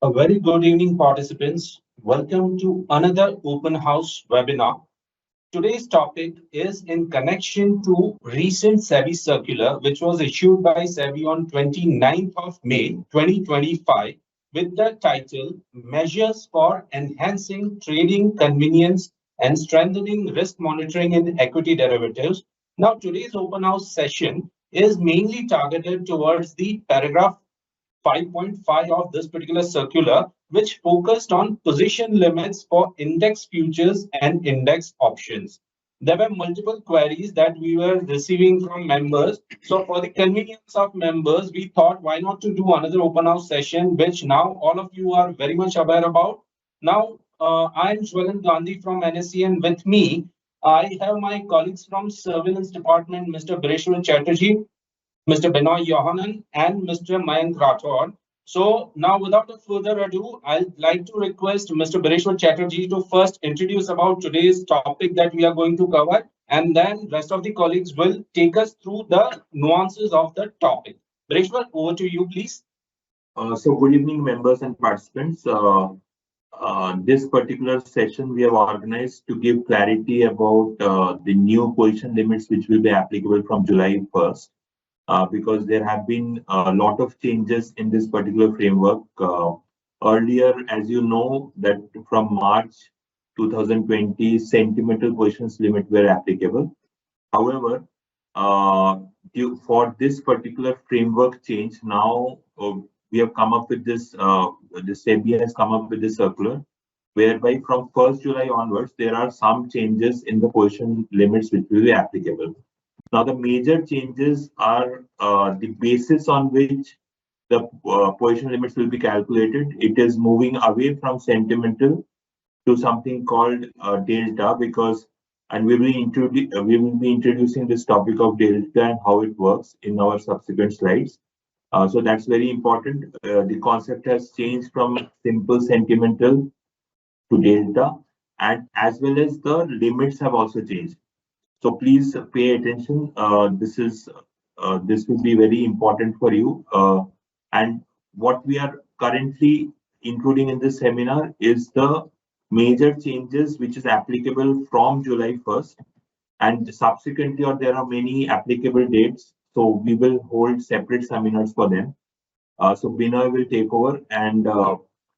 A very good evening, participants. Welcome to another open house webinar. Today's topic is in connection to recent SEBI circular, which was issued by SEBI on 29th of May 2025 with the title Measures for Enhancing Trading Convenience and Strengthening Risk Monitoring in Equity Derivatives. Now, today's open house session is mainly targeted towards the paragraph 5.5 of this particular circular, which focused on position limits for index futures and index options. There were multiple queries that we were receiving from members. So for the convenience of members, we thought why not to do another open house session, which now all of you are very much aware about. Now, I'm Jwalan Gandhi from NSE, and with me, I have my colleagues from Surveillance Department, Mr. Bireshwar Chatterjee, Mr. Benoy Yohanan, and Mr. Mayank Rathod. So now, without further ado, I'd like to request Mr. Bireshwar Chatterjee to first introduce about today's topic that we are going to cover, and then rest of the colleagues will take us through the nuances of the topic. Bireshwar, over to you, please. So good evening, members and participants. This particular session we have organized to give clarity about the new position limits which will be applicable from July 1st. Because there have been a lot of changes in this particular framework. Earlier, as you know, that from March 2020, sentimental positions limit were applicable. However, for this particular framework change, now we have come up with this, the SEBI has come up with this circular, whereby from 1st July onwards, there are some changes in the position limits which will be applicable. Now, the major changes are the basis on which the position limits will be calculated. It is moving away from sentimental to something called delta, because, and we will be introducing this topic of delta and how it works in our subsequent slides. So that's very important. The concept has changed from simple sentimental to delta, and as well as the limits have also changed. So please pay attention. This will be very important for you. And what we are currently including in this seminar is the major changes which is applicable from July 1st, and subsequently, or there are many applicable dates. So we will hold separate seminars for them. So Binoy will take over, and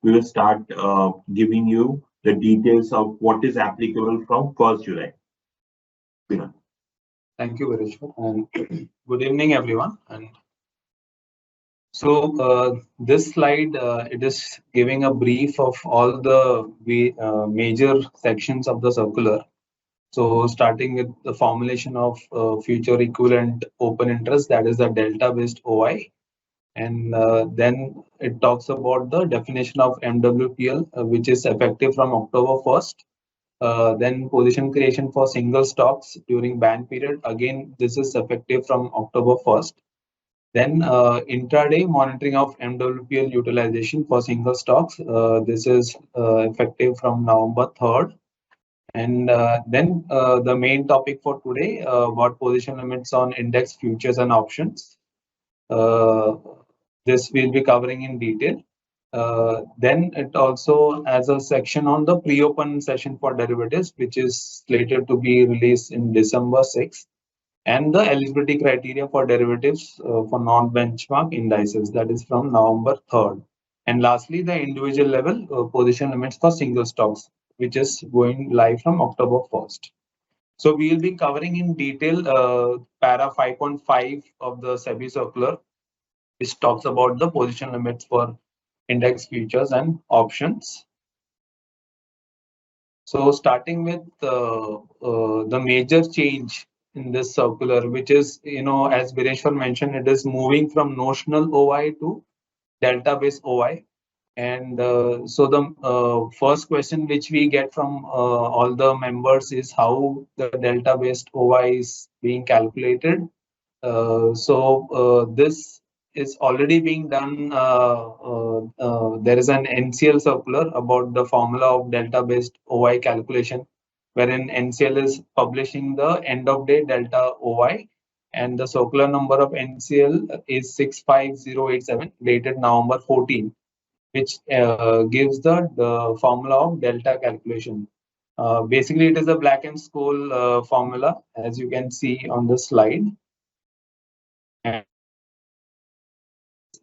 we will start giving you the details of what is applicable from 1st July. Thank you, Bireshwar, and good evening, everyone. And so this slide, it is giving a brief of all the major sections of the circular. So starting with the formulation of future equivalent open interest, that is the delta-based OI. And then it talks about the definition of MWPL, which is effective from October 1st. Then position creation for single stocks during ban period. Again, this is effective from October 1st. Then intraday monitoring of MWPL utilization for single stocks. This is effective from November 3rd. And then the main topic for today, about position limits on index futures and options. This we'll be covering in detail. Then it also has a section on the pre-open session for derivatives, which is slated to be released in December 6th, and the eligibility criteria for derivatives for non-benchmark indices, that is from November 3rd. And lastly, the individual level position limits for single stocks, which is going live from October 1st. So we will be covering in detail para 5.5 of the SEBI circular, which talks about the position limits for index futures and options. So starting with the major change in this circular, which is, as Bireshwar mentioned, it is moving from notional OI to delta-based OI. And so the first question which we get from all the members is how the delta-based OI is being calculated. This is already being done. There is an NCL circular about the formula of delta-based OI calculation, wherein NCL is publishing the end-of-day delta OI, and the circular number of NCL is 65087, dated November 14. which gives the formula of delta calculation. Basically, it is a Black and Scholes formula, as you can see on the slide. And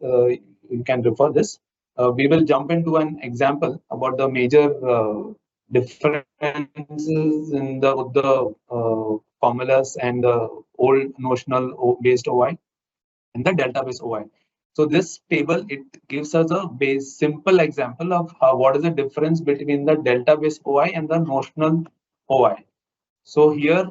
you can refer this. We will jump into an example about the major differences in the formulas and the old notional based OI and the delta based OI. So this table, it gives us a simple example of what is the difference between the delta based OI and the notional OI. So here,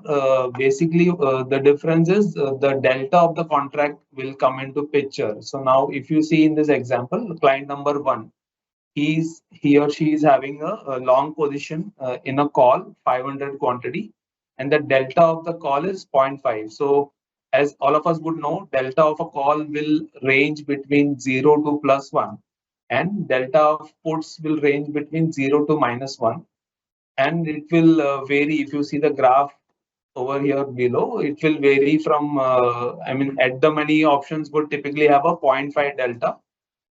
basically, the difference is the delta of the contract will come into picture. So now, if you see in this example, client number 1, he or she is having a long position in a call 500 quantity, and the delta of the call is 0.5. So as all of us would know, delta of a call will range between 0 to +1, and delta of puts will range between 0 to -1. And it will vary. If you see the graph over here below, it will vary from, I mean, at the money options would typically have a 0.5 delta,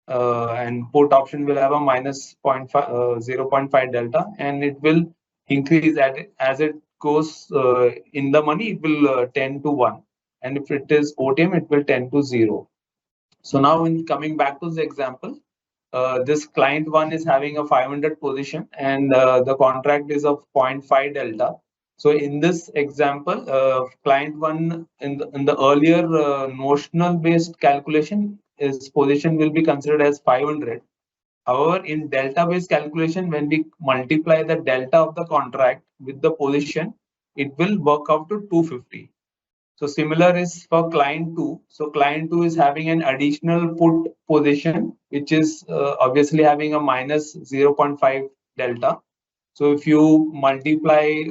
and put option will have a -0.5, 0.5 delta, and it will increase as it goes in the money, it will tend to 1. And if it is OTM, it will tend to 0. So now in coming back to the example, this client 1 is having a 500 position, and the contract is of 0.5 delta. So in this example, client 1 in the earlier notional based calculation, his position will be considered as 500. However, in delta based calculation, when we multiply the delta of the contract with the position, it will work out to 250. So similar is for client 2. So client 2 is having an additional put position, which is obviously having a -0.5 delta. So if you multiply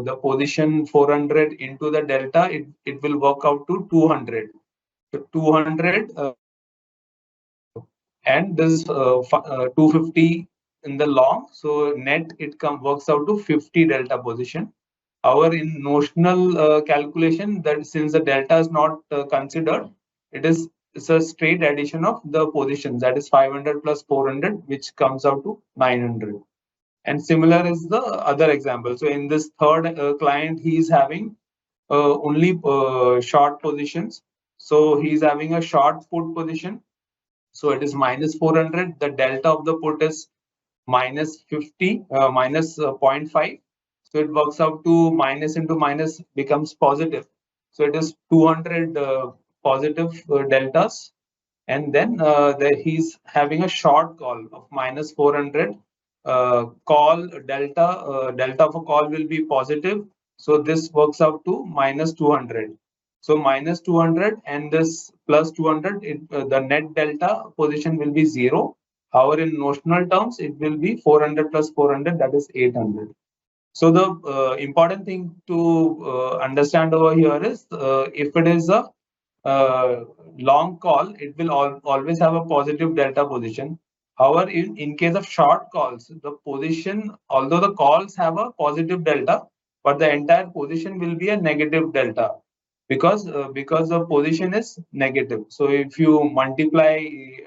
the position 400 into the delta, it will work out to 200. So 200 and this 250 in the long. So net it works out to 50 delta position. However, in notional calculation, that since the delta is not considered, it's a straight addition of the positions, that is 500 plus 400, which comes out to 900. And similar is the other example. So in this third client, he is having only short positions. So he's having a short put position. So it is -400. The delta of the put is -50, minus 0.5. So it works out to minus into minus becomes positive. So it is 200 positive deltas. And then he's having a short call of -400. Call delta of a call will be positive. So this works out to -200. So -200 and this +200, the net delta position will be 0. However, in notional terms, it will be 400 plus 400, that is 800. So the important thing to understand over here is if it is a long call, it will always have a positive delta position. However, in case of short calls, the position, although the calls have a positive delta, but the entire position will be a negative delta because the position is negative. So if you multiply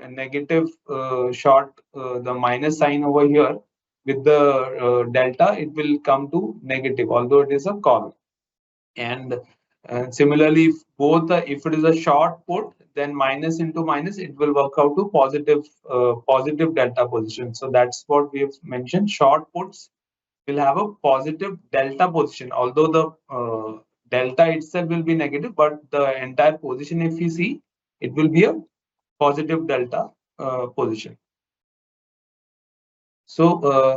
a negative short, the minus sign over here with the delta, it will come to negative, although it is a call. And similarly, if it is a short put, then minus into minus, it will work out to positive delta position. So that's what we have mentioned. Short puts will have a positive delta position, although the delta itself will be negative, but the entire position, if you see, it will be a positive delta position. So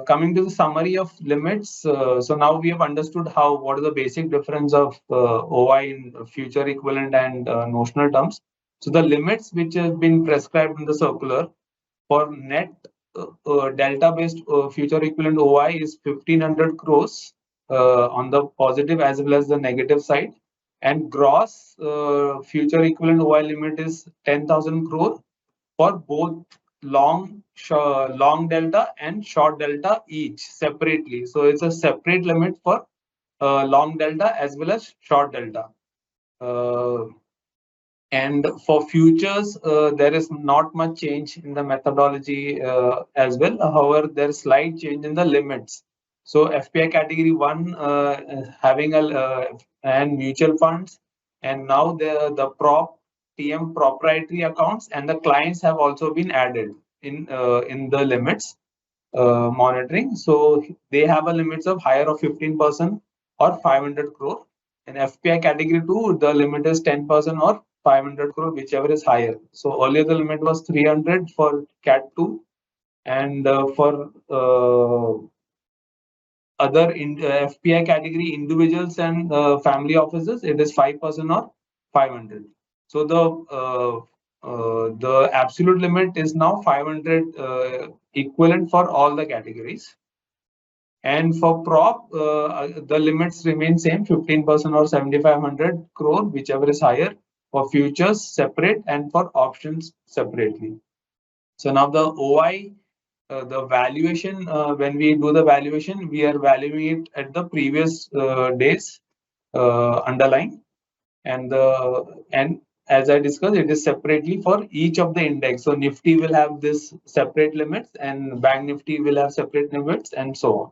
coming to the summary of limits, so now we have understood what is the basic difference of OI in future equivalent and notional terms. So the limits which have been prescribed in the circular for net delta based future equivalent OI is 1500 crores on the positive as well as the negative side, and gross future equivalent OI limit is 10,000 crore for both long delta and short delta each separately. So it's a separate limit for long delta as well as short delta. And for futures, there is not much change in the methodology as well. However, there is slight change in the limits. So FPI category 1 having and mutual funds, and now the prop TM proprietary accounts and the clients have also been added in the limits monitoring. So they have a limits of higher of 15% or 500 crore. In FPI category 2, the limit is 10% or 500 crore, whichever is higher. So earlier the limit was 300 for Cat 2, and for other FPI category individuals and family offices, it is 5% or 500. So the absolute limit is now 500 equivalent for all the categories. And for prop, the limits remain same, 15% or 7,500 crore, whichever is higher. For futures separate and for options separately. So now the OI, the valuation, when we do the valuation, we are valuing it at the previous days underlying, and as I discussed, it is separately for each of the index. So Nifty will have this separate limits, and Bank Nifty will have separate limits, and so on.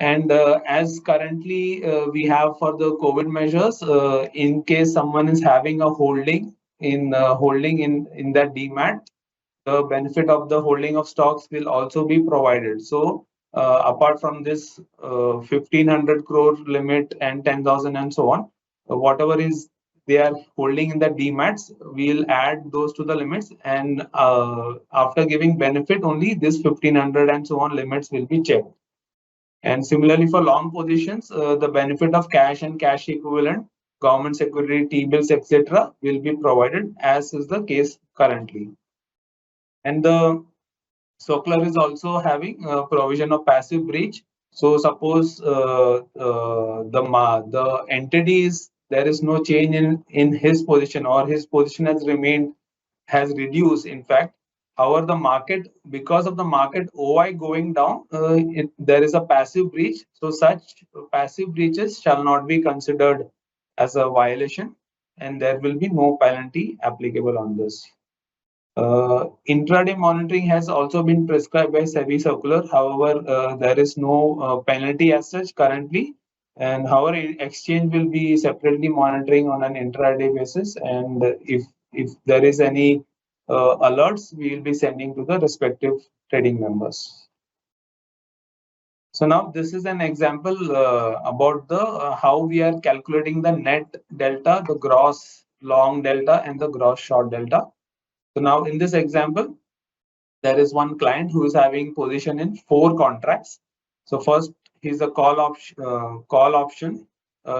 And as currently we have for the COVID measures, in case someone is having a holding in that demat, the benefit of the holding of stocks will also be provided. So apart from this 1,500 crore limit and 10,000 and so on, whatever is they are holding in the demats, we'll add those to the limits, and after giving benefit, only this 1,500 and so on limits will be checked. And similarly for long positions, the benefit of cash and cash equivalent, government security, T-bills, etc. will be provided, as is the case currently. And the circular is also having a provision of passive breach. So suppose the entity is, there is no change in his position, or his position has reduced, in fact. However, the market, because of the market OI going down, there is a passive breach. So such passive breaches shall not be considered as a violation, and there will be no penalty applicable on this. Intraday monitoring has also been prescribed by SEBI Circular. However, there is no penalty as such currently. And however, exchange will be separately monitoring on an intraday basis. And if there is any alerts, we will be sending to the respective trading members. So now this is an example about the how we are calculating the net delta, the gross long delta, and the gross short delta. So now in this example, there is one client who is having position in 4 contracts. So first, he's a call option.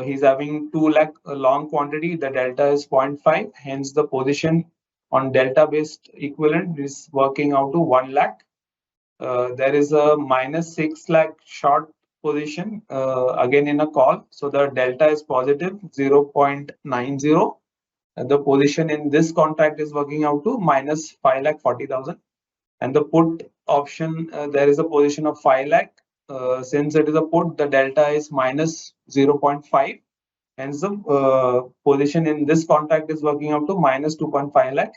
He's having 2 lakh long quantity. The delta is 0.5. Hence, the position on delta based equivalent is working out to 1 lakh. There is a minus 6 lakh short position again in a call. So the delta is positive 0.90. The position in this contract is working out to minus 5,40,000. And the put option, there is a position of 5 lakh. Since it is a put, the delta is minus 0.5. Hence, the position in this contract is working out to minus 2.5 lakh.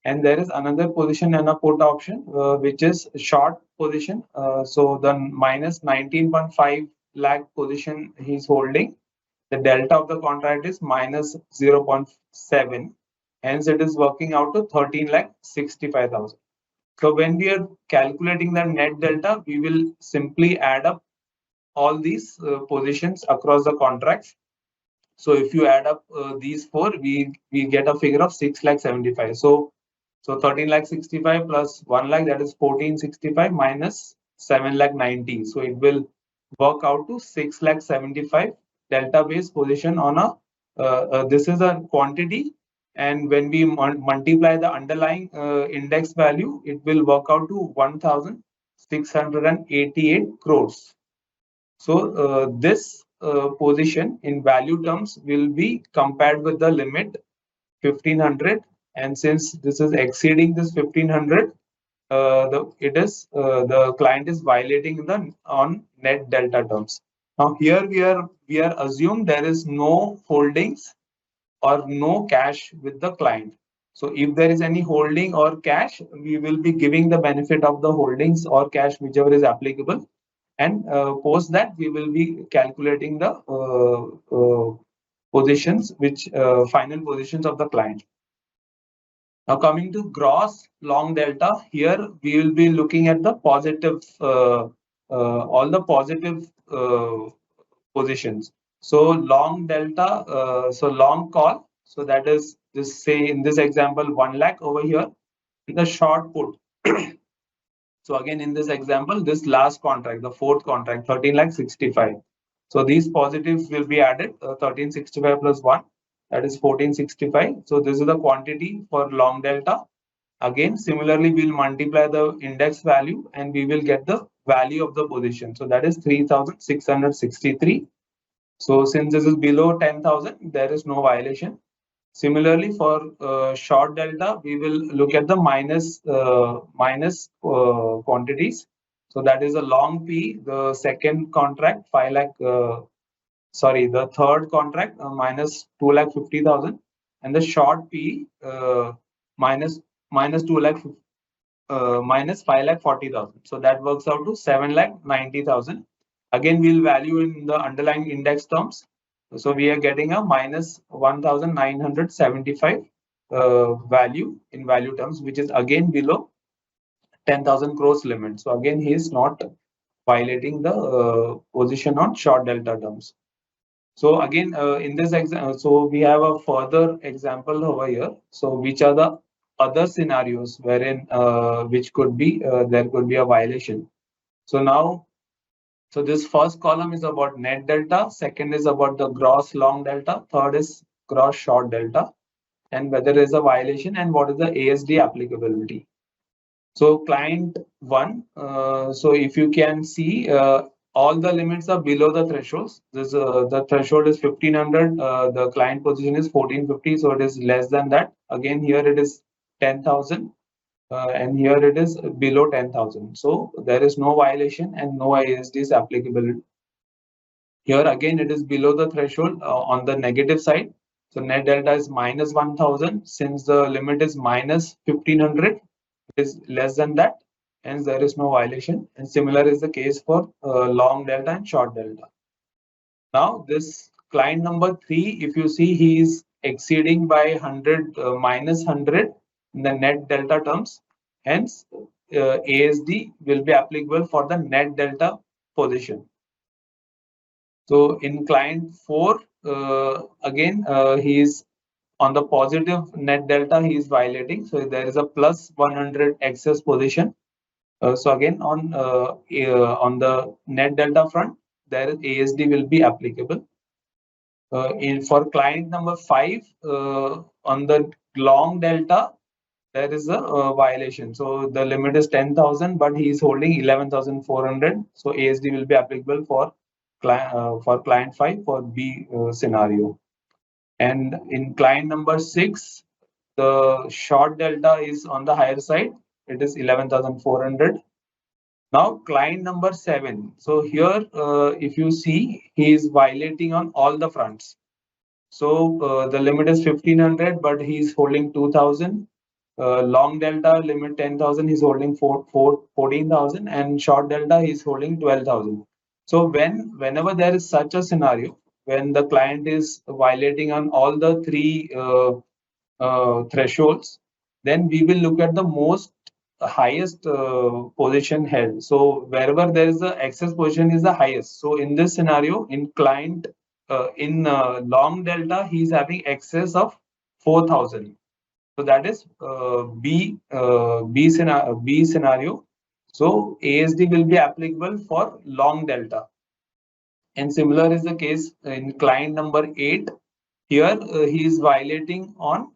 And there is another position in a put option, which is short position. So the minus 19.5 lakh position he's holding. The delta of the contract is minus 0.7. Hence, it is working out to 13,65,000. So when we are calculating the net delta, we will simply add up all these positions across the contracts. So if you add up these 4, we get a figure of 6,75,000. So 13,65,000 plus 1 lakh, that is 14,65 minus 7,90,000. So it will work out to 6,75,000 delta base position on a this is a quantity, and when we multiply the underlying index value, it will work out to 1,688 crores. So this position in value terms will be compared with the limit 1,500, and since this is exceeding this 1,500, the client is violating on net delta terms. Now here we are assumed there is no holdings or no cash with the client. So if there is any holding or cash, we will be giving the benefit of the holdings or cash, whichever is applicable. And post that, we will be calculating the positions, which final positions of the client. Now coming to gross long delta, here we will be looking at the positive, all the positive positions. So long delta, so long call. So that is this, say in this example, 1 lakh over here. In the short put. So again, in this example, this last contract, the fourth contract, 13,65,000. So these positives will be added, 1365 plus 1, that is 1465. So this is the quantity for long delta. Again, similarly, we'll multiply the index value and we will get the value of the position. So that is 3,663. So since this is below 10,000, there is no violation. Similarly, for short delta, we will look at the minus quantities. So that is a long P, the second contract, 5 lakh, sorry, the third contract, minus 2,50,000, and the short P, minus 2 lakh, minus 5,40,000. So that works out to 7,90,000. Again, we'll value in the underlying index terms. So we are getting a minus 1,975 value in value terms, which is again below 10,000 crores limit. So again, he is not violating the position on short delta terms. So again, in this example, so we have a further example over here. So which are the other scenarios wherein which could be there could be a violation. So now, so this first column is about net delta, second is about the gross long delta, third is gross short delta, and whether there is a violation and what is the ASD applicability. So client 1, so if you can see, all the limits are below the thresholds. This the threshold is 1,500, the client position is 1,450, so it is less than that. Again, here it is 10,000. And here it is below 10,000. So there is no violation and no ASD is applicable. Here again, it is below the threshold on the negative side. So net delta is minus 1,000. Since the limit is minus 1,500, it is less than that, hence there is no violation. And similar is the case for long delta and short delta. Now this client number 3, if you see, he is exceeding by 100, minus 100 in the net delta terms, hence ASD will be applicable for the net delta position. So in client 4, again, he is on the positive net delta, he is violating. So there is a plus 100 excess position. So again, on the net delta front, there is ASD will be applicable. For client number 5, on the long delta, there is a violation. So the limit is 10,000, but he is holding 11,400. So ASD will be applicable for client 5 for B scenario. And in client number 6, the short delta is on the higher side. It is 11,400. Now client number 7. So here, if you see, he is violating on all the fronts. So the limit is 1,500, but he is holding 2,000. Long delta limit 10,000, he's holding 14,000, and short delta he's holding 12,000. So whenever there is such a scenario, when the client is violating on all the 3 thresholds, then we will look at the most highest position held. So wherever there is the excess position is the highest. So in this scenario, in client in long delta, he is having excess of 4,000. So that is B scenario. So ASD will be applicable for long delta. And similar is the case in client number 8. Here he is violating on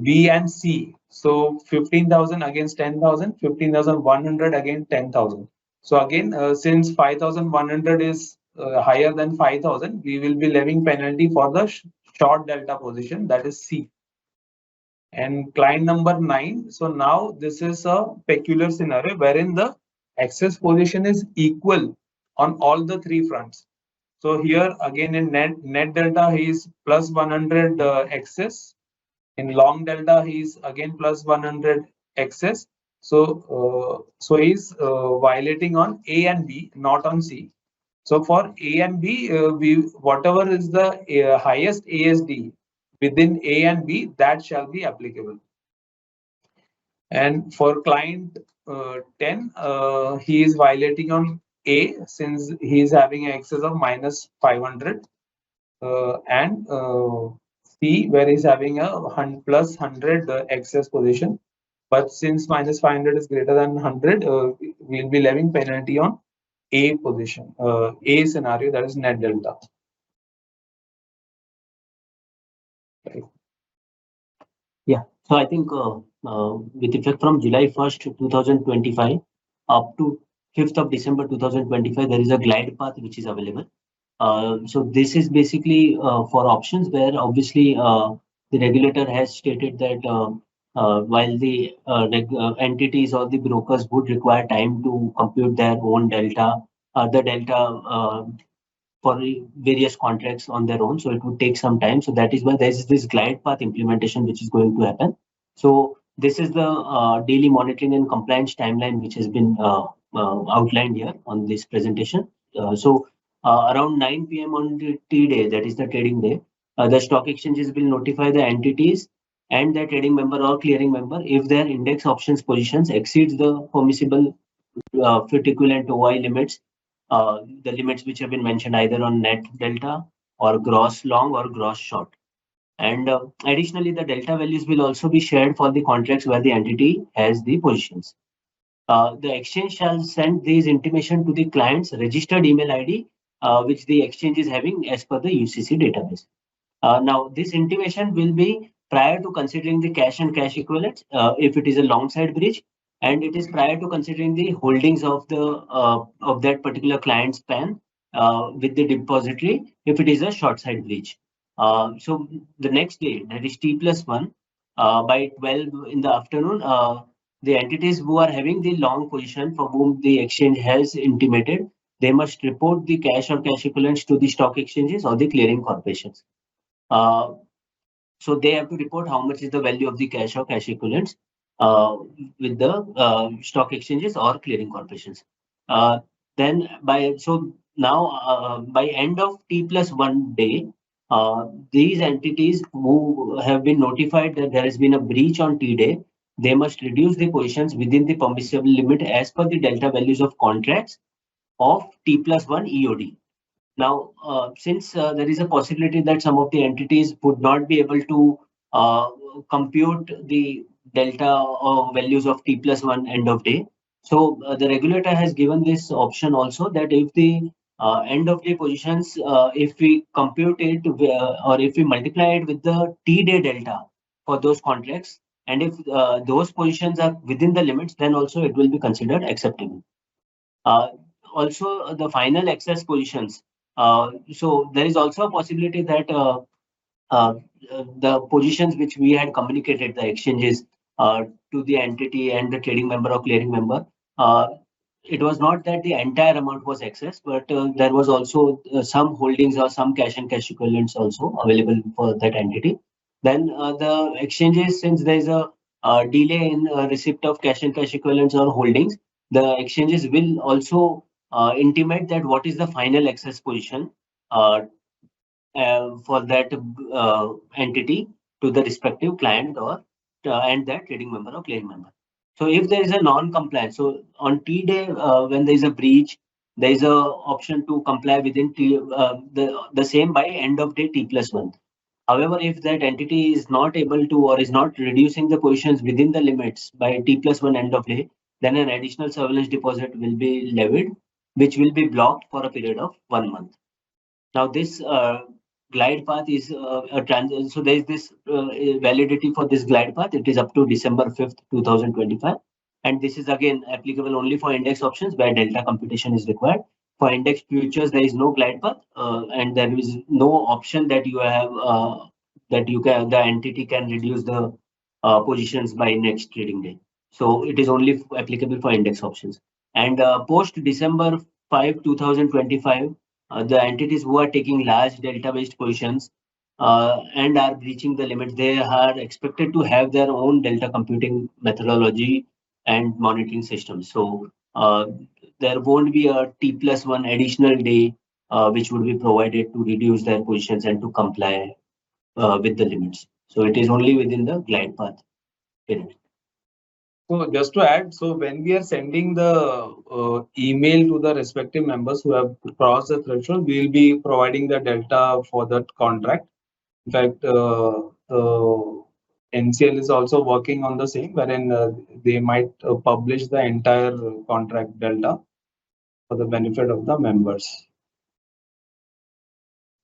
B and C. So 15,000 against 10,000, 15,100 against 10,000. So again, since 5,100 is higher than 5,000, we will be levying penalty for the short delta position, that is C. And client number 9. So now this is a peculiar scenario wherein the excess position is equal on all the 3 fronts. So here again in net delta, he is plus 100 excess. In long delta, he is again plus 100 excess. So he's violating on A and B, not on C. So for A and B, we whatever is the highest ASD within A and B, that shall be applicable. And for client 10, he is violating on A since he is having an excess of minus 500, and C where he's having a plus 100 excess position. But since minus 500 is greater than 100, we'll be levying penalty on A position, A scenario, that is net delta. Right. Yeah, so I think with effect from July 1st, 2025 up to 5th of December 2025, there is a glide path which is available. So this is basically for options where obviously the regulator has stated that while the entities or the brokers would require time to compute their own delta, the delta for various contracts on their own. So it would take some time. So that is why there is this glide path implementation which is going to happen. So this is the daily monitoring and compliance timeline which has been outlined here on this presentation. Around 9 p.m. on the T day, that is the trading day, the stock exchanges will notify the entities and their trading member or clearing member if their index options positions exceeds the permissible fit equivalent OI limits, the limits which have been mentioned either on net delta or gross long or gross short. And additionally, the delta values will also be shared for the contracts where the entity has the positions. The exchange shall send these intimation to the client's registered email ID, which the exchange is having as per the UCC database. Now, this intimation will be prior to considering the cash and cash equivalents if it is a long side bridge, and it is prior to considering the holdings of that particular client's PAN with the depository if it is a short side bridge. So the next day, that is T+1, by 12 in the afternoon, the entities who are having the long position for whom the exchange has intimated, they must report the cash or cash equivalents to the stock exchanges or the clearing corporations. So they have to report how much is the value of the cash or cash equivalents with the stock exchanges or clearing corporations. Then by end of T+1 day, these entities who have been notified that there has been a breach on T day, they must reduce the positions within the permissible limit as per the delta values of contracts of T+1 EOD. Now, since there is a possibility that some of the entities would not be able to compute the delta values of T+1 end of day, so the regulator has given this option also that if the end of day positions, if we compute it or if we multiply it with the T day delta for those contracts, and if those positions are within the limits, then also it will be considered acceptable. Also, the final excess positions. So there is also a possibility that the positions which we had communicated, the exchanges to the entity and the trading member or clearing member, it was not that the entire amount was excess, but there was also some holdings or some cash and cash equivalents also available for that entity. Then the exchanges, since there is a delay in receipt of cash and cash equivalents or holdings, the exchanges will also intimate that what is the final excess position for that entity to the respective client or and that trading member or clearing member. So if there is a non-compliance, so on T day when there is a breach, there is a option to comply within the same by end of day T+1. However, if that entity is not able to or is not reducing the positions within the limits by T+1 end of day, then an additional surveillance deposit will be levied, which will be blocked for a period of 1 month. Now, this glide path is so there is this validity for this glide path. It is up to December 5th, 2025. And this is again applicable only for index options where delta computation is required. For index futures, there is no glide path and there is no option that you have the entity can reduce the positions by next trading day. So it is only applicable for index options. And post December 5, 2025, the entities who are taking large delta-based positions and are breaching the limits, they are expected to have their own delta computing methodology and monitoring system. So there won't be a T+1 additional day which would be provided to reduce their positions and to comply with the limits. So it is only within the glide path period. So just to add, so when we are sending the email to the respective members who have crossed the threshold, we will be providing the delta for that contract. In fact, the NCL is also working on the same, wherein they might publish the entire contract delta for the benefit of the members.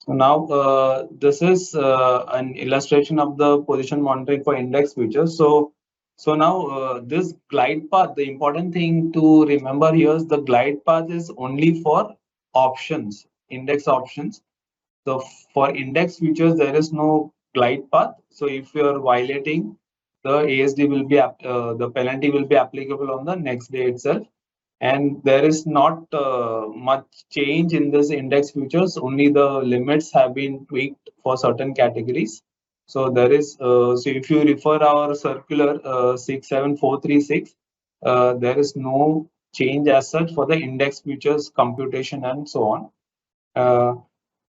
So now this is an illustration of the position monitoring for index futures. So now this glide path, the important thing to remember here is the glide path is only for options, index options. So for index futures, there is no glide path. So if you are violating, the ASD will be the penalty will be applicable on the next day itself. And there is not much change in this index futures. Only the limits have been tweaked for certain categories. So there is so if you refer our circular 67436, there is no change as such for the index futures computation and so on.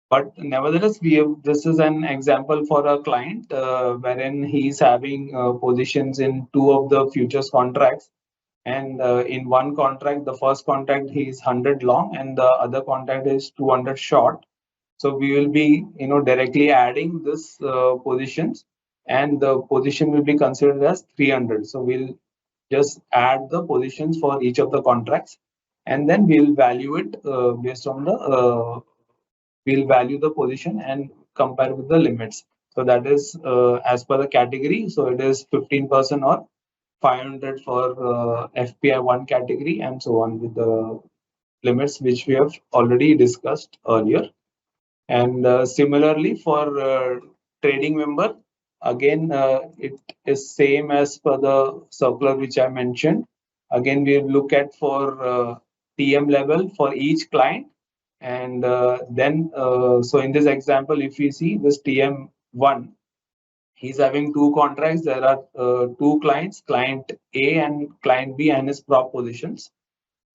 But nevertheless, this is an example for a client wherein he's having positions in two of the futures contracts. And in one contract, the first contract he is 100 long and the other contract is 200 short. So we will be, directly adding this positions, and the position will be considered as 300. So we'll just add the positions for each of the contracts, and then we'll value it based on the we'll value the position and compare with the limits. So that is as per the category. So it is 15% or 500 for FPI 1 category and so on with the limits which we have already discussed earlier. And similarly for trading member, again it is same as per the circular which I mentioned. Again, we look at for TM level for each client. And then so in this example, if we see this TM1, he's having two contracts. There are two clients, client A and client B, and his prop positions.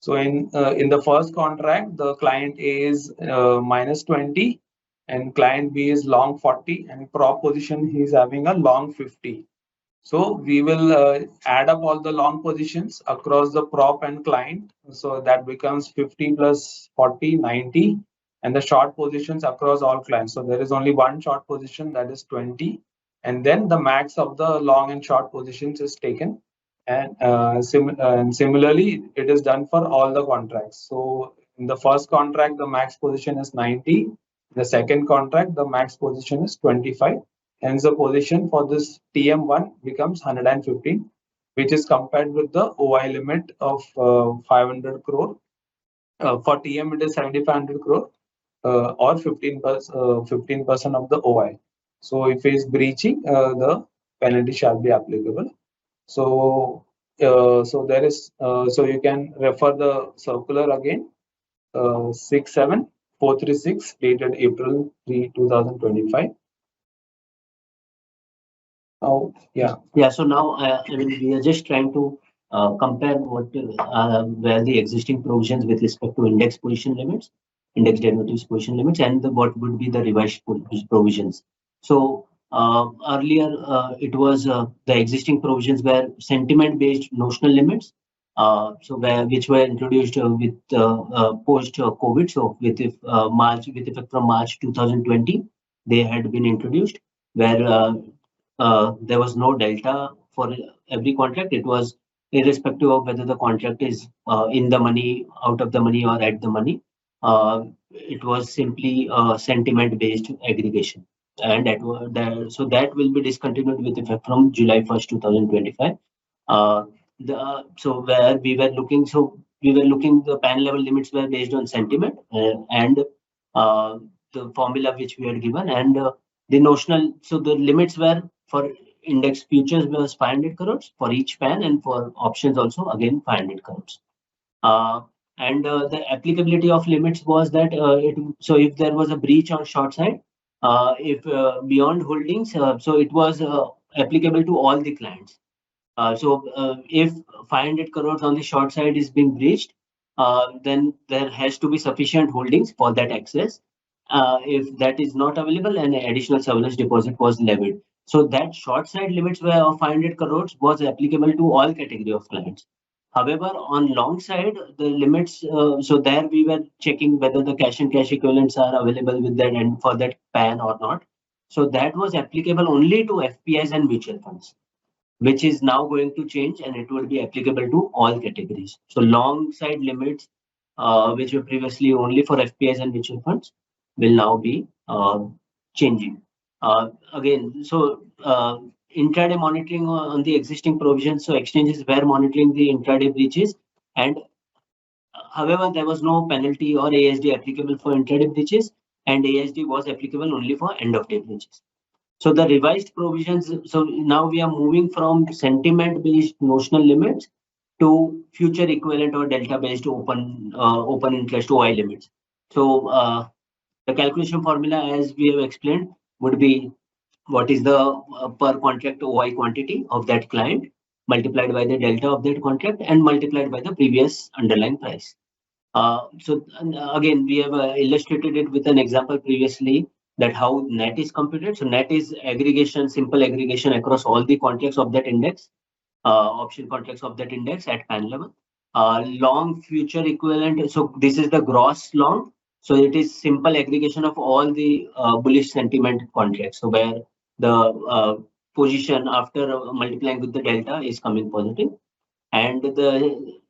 So in the first contract, the client A is minus 20 and client B is long 40, and prop position he's having a long 50. So we will add up all the long positions across the prop and client. So that becomes 50 plus 40, 90, and the short positions across all clients. So there is only one short position, that is 20. And then the max of the long and short positions is taken. And similarly, it is done for all the contracts. So in the first contract, the max position is 90. The second contract, the max position is 25. Hence, the position for this TM1 becomes 115, which is compared with the OI limit of 500 crore. For TM, it is 7,500 crore or 15% of the OI. So if he is breaching, the penalty shall be applicable. So so there is so you can refer the circular again 67436 dated April 3, 2025. Oh, yeah. Yeah, so now I mean, we are just trying to compare what where the existing provisions with respect to index position limits, index derivatives position limits, and what would be the revised provisions. So earlier it was the existing provisions were sentiment-based notional limits, so which were introduced with post COVID. So with effect from March 2020, they had been introduced where there was no delta for every contract. It was irrespective of whether the contract is in the money, out of the money, or at the money. It was simply sentiment-based aggregation, and so that will be discontinued with effect from July 1st, 2025. So where we were looking, the pan level limits were based on sentiment and the formula which we had given, and the notional. So the limits were for index futures was 500 crores for each pan, and for options also again 500 crores. And the applicability of limits was that so if there was a breach on short side, if beyond holdings, so it was applicable to all the clients. If 500 crores on the short side is being breached, then there has to be sufficient holdings for that access. If that is not available, an additional surveillance deposit was levied. So that short side limits were of 500 crores was applicable to all category of clients. However, on long side, the limits, so there we were checking whether the cash and cash equivalents are available with that and for that PAN or not. So that was applicable only to FPIs and mutual funds, which is now going to change, and it will be applicable to all categories. So long side limits, which were previously only for FPIs and mutual funds, will now be changing. Again, so intraday monitoring on the existing provisions. So exchanges were monitoring the intraday breaches, and however, there was no penalty or ASD applicable for intraday breaches, and ASD was applicable only for end of day breaches. So the revised provisions, so now we are moving from sentiment-based notional limits to future equivalent or delta-based open interest OI limits. So the calculation formula, as we have explained, would be what is the per contract OI quantity of that client multiplied by the delta of that contract and multiplied by the previous underlying price. Again, we have illustrated it with an example previously, that how net is computed. So net is aggregation, simple aggregation across all the contracts of that index, option contracts of that index at PAN level. Long future equivalent. So this is the gross long. So it is simple aggregation of all the bullish sentiment contracts. So where the position after multiplying with the delta is coming positive, and the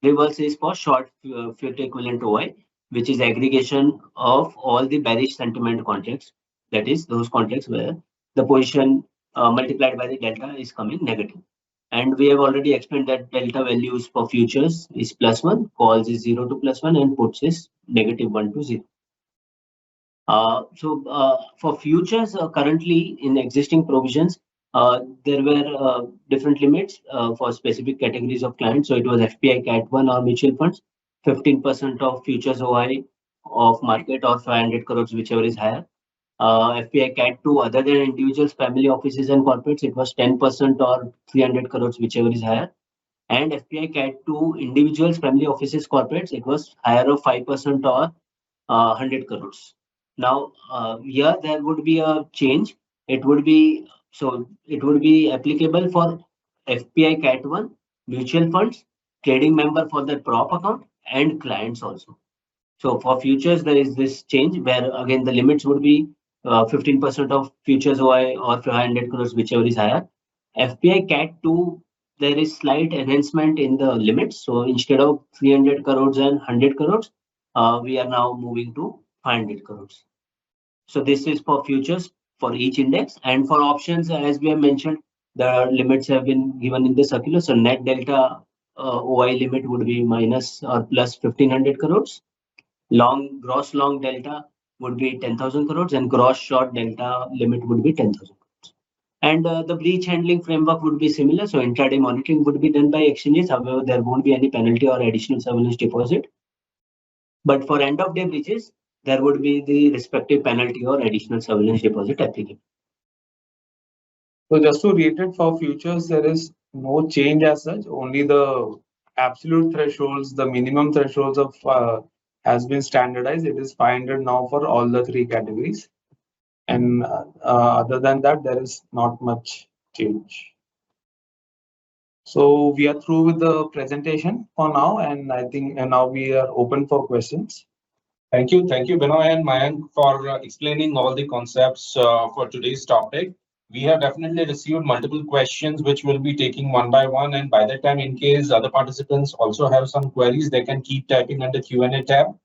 reverse is for short future equivalent OI, which is aggregation of all the bearish sentiment contracts. That is those contracts where the position multiplied by the delta is coming negative. And we have already explained that delta values for futures is +1, calls is 0 to +1, and puts is -1 to 0. For futures, currently in existing provisions, there were different limits for specific categories of clients. So it was FPI Cat 1 or mutual funds, 15% of futures OI of market or 500 crores, whichever is higher. FPI Cat 2, other than individuals, family offices and corporates, it was 10% or 300 crores, whichever is higher. And FPI Cat 2, individuals, family offices, corporates, it was higher of 5% or 100 crores. Now, here there would be a change. It would be applicable for FPI Cat 1, mutual funds, trading member for the prop account, and clients also. So for futures, there is this change where again the limits would be 15% of futures OI or 500 crores, whichever is higher. FPI Cat 2, there is slight enhancement in the limits. So instead of 300 crores and 100 crores, we are now moving to 500 crores. So this is for futures for each index, and for options, as we have mentioned, the limits have been given in the circular. So net delta OI limit would be minus or plus 1500 crores. Gross long delta would be 10,000 crores, and gross short delta limit would be 10,000 crores. And the breach handling framework would be similar. So intraday monitoring would be done by exchanges. However, there won't be any penalty or additional surveillance deposit. But for end of day breaches, there would be the respective penalty or additional surveillance deposit applicable. So just to reiterate, for futures, there is no change as such. Only the absolute thresholds, the minimum thresholds of has been standardized. It is 500 now for all the three categories. And other than that, there is not much change. So we are through with the presentation for now, and I think now we are open for questions. Thank you, Binoy and Mayank, for explaining all the concepts for today's topic. We have definitely received multiple questions, which we'll be taking one by one. And by that time, in case other participants also have some queries, they can keep typing under Q&A tab.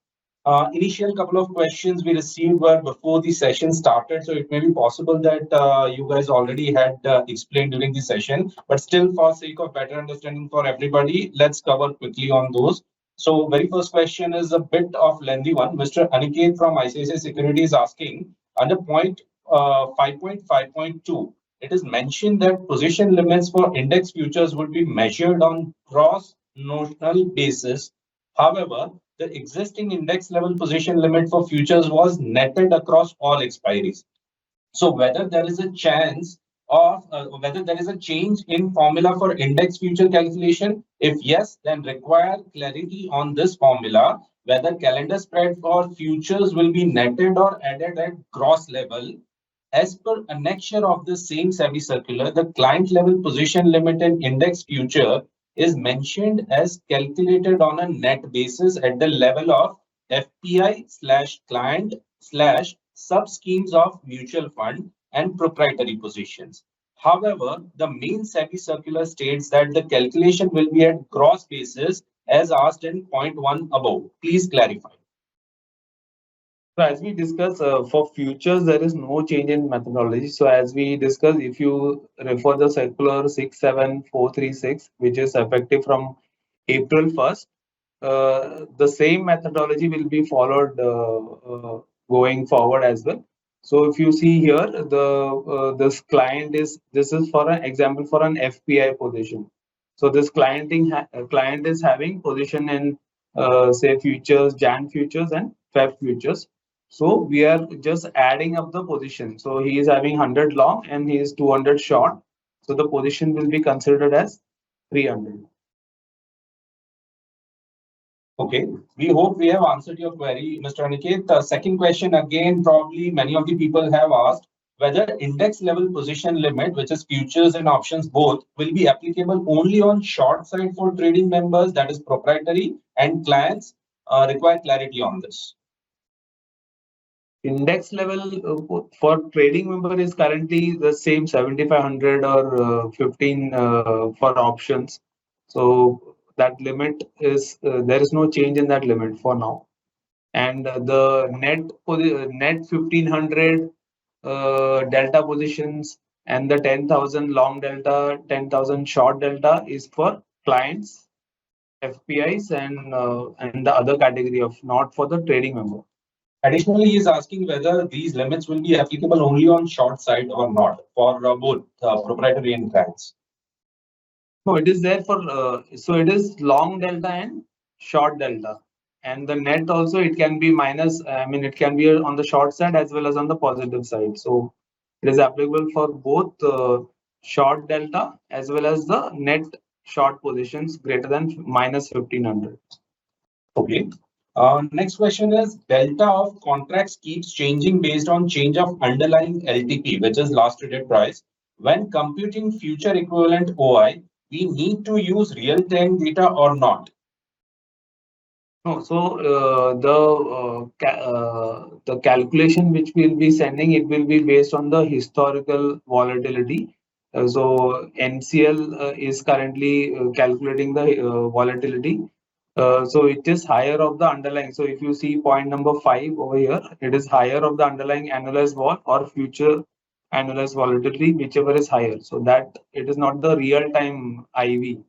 Initial couple of questions we received were before the session started, so it may be possible that you guys already had explained during the session, but still, for sake of better understanding for everybody, let's cover quickly on those. So very first question is a bit of lengthy one. Mr. Aniket from ICICI Securities is asking, under point 5.5.2, it is mentioned that position limits for index futures would be measured on gross notional basis. However, the existing index level position limit for futures was netted across all expiries. So whether there is a chance of whether there is a change in formula for index future calculation, if yes, then require clarity on this formula, whether calendar spread for futures will be netted or added at gross level. As per annexure of the same SEBI circular, the client level position limit in index future is mentioned as calculated on a net basis at the level of FPI slash client slash sub schemes of mutual fund and proprietary positions. However, the main SEBI circular states that the calculation will be at gross basis as asked in point 1 above. Please clarify. So as we discussed, for futures, there is no change in methodology. So as we discussed, if you refer the circular 67436, which is effective from April 1st, the same methodology will be followed going forward as well. So if you see here, this is for an example for an FPI position. So this client is having position in say futures, Jan futures and Feb futures. So we are just adding up the position. So he is having 100 long and he is 200 short. So the position will be considered as 300. Okay, we hope we have answered your query, Mr. Aniket. The second question, again, probably many of the people have asked whether index level position limit, which is futures and options both, will be applicable only on short side for trading members, that is proprietary, and clients require clarity on this. Index level for trading member is currently the same 7,500 or 15 for options. So that limit is there is no change in that limit for now. And the net 1,500 delta positions and the 10,000 long delta, 10,000 short delta is for clients, FPIs, and the other category of not for the trading member. Additionally, he is asking whether these limits will be applicable only on short side or not for both proprietary and clients. No, it is there for so it is long delta and short delta, and the net also it can be minus. I mean, it can be on the short side as well as on the positive side. So it is applicable for both short delta as well as the net short positions greater than minus 1,500. Okay. Next question is delta of contracts keeps changing based on change of underlying LTP, which is last traded price. When computing future equivalent OI, we need to use real-time data or not? No, so the calculation which we'll be sending, it will be based on the historical volatility. So NCL is currently calculating the volatility. So it is higher of the underlying. So if you see point number 5 over here, it is higher of the underlying annualized vol or future annualized volatility, whichever is higher. So that it is not the real time IV.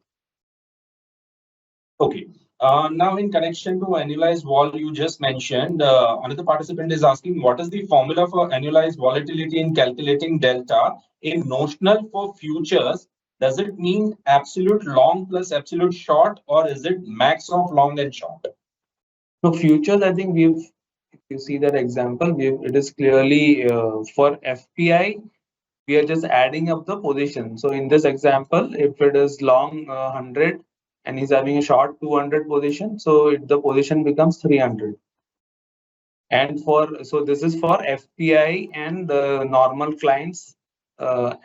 Okay. Now, in connection to annualized vol, you just mentioned, another participant is asking what is the formula for annualized volatility in calculating delta in notional for futures? Does it mean absolute long plus absolute short, or is it max of long and short? So futures, I think if you see that example, it is clearly for FPI, we are just adding up the position. So in this example, if it is long 100 and he's having a short 200 position, so the position becomes 300. And so this is for FPI and normal clients. But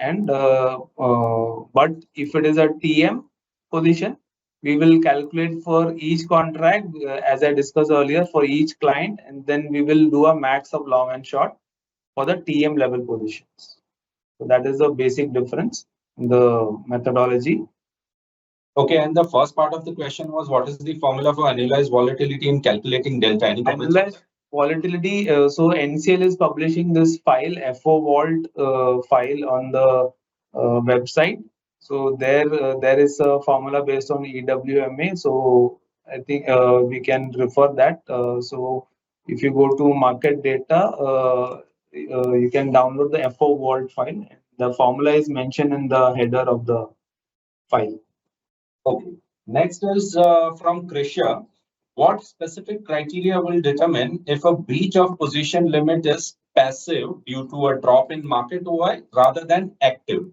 if it is a TM position, we will calculate for each contract, as I discussed earlier, for each client, and then we will do a max of long and short for the TM level positions. So that is the basic difference in the methodology. Okay, and the first part of the question was what is the formula for annualized volatility in calculating delta? Any comments? Annualized volatility. So NCL is publishing this file, FO Vault file on the website. So there is a formula based on EWMA. So I think we can refer that. So if you go to market data, you can download the FO Vault file. The formula is mentioned in the header of the file. Okay. Next is from Krisha. what specific criteria will determine if a breach of position limit is passive due to a drop in market OI rather than active?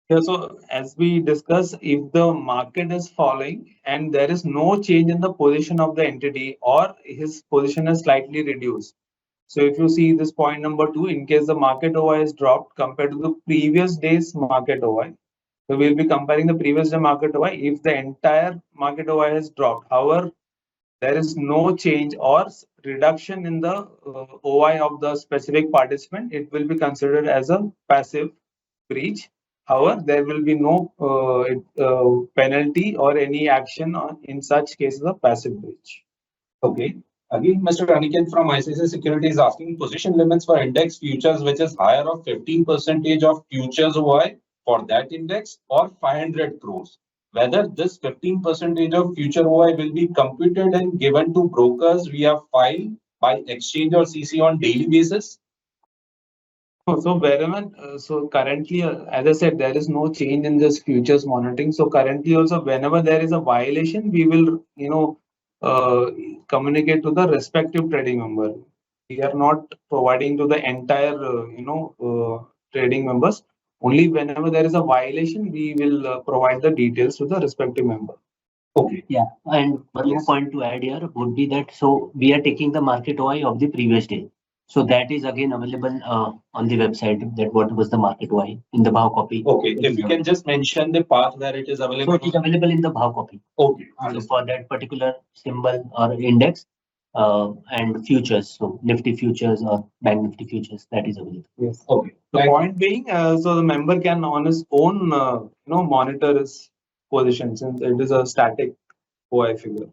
Yeah, so as we discussed, if the market is falling and there is no change in the position of the entity or his position is slightly reduced. So if you see this point number 2, in case the market OI is dropped compared to the previous day's market OI, so we'll be comparing the previous day market OI. If the entire market OI has dropped, however, there is no change or reduction in the OI of the specific participant, it will be considered as a passive breach. However, there will be no penalty or any action in such cases of passive breach. Okay. Again, Mr. Aniket from ICICI Securities is asking position limits for index futures, which is higher of 15% of futures OI for that index or 500 crores. Whether this 15% of future OI will be computed and given to brokers via file by exchange or CC on daily basis. So wherever, so currently, as I said, there is no change in this futures monitoring. So currently also, whenever there is a violation, we will, communicate to the respective trading member. We are not providing to the entire, trading members. Only whenever there is a violation, we will provide the details to the respective member. Okay. Yeah, and one more point to add here would be that so we are taking the market OI of the previous day. So that is again available on the website, that what was the market OI in the Bhav copy. Okay, if you can just mention the path where it is So available. it is available in the Bhav copy. Okay, So understood. for that particular symbol or index and futures, so Nifty futures or Bank Nifty futures, that is available. Yes. Okay. The point being, so the member can on his own, monitor his position since it is a static OI figure.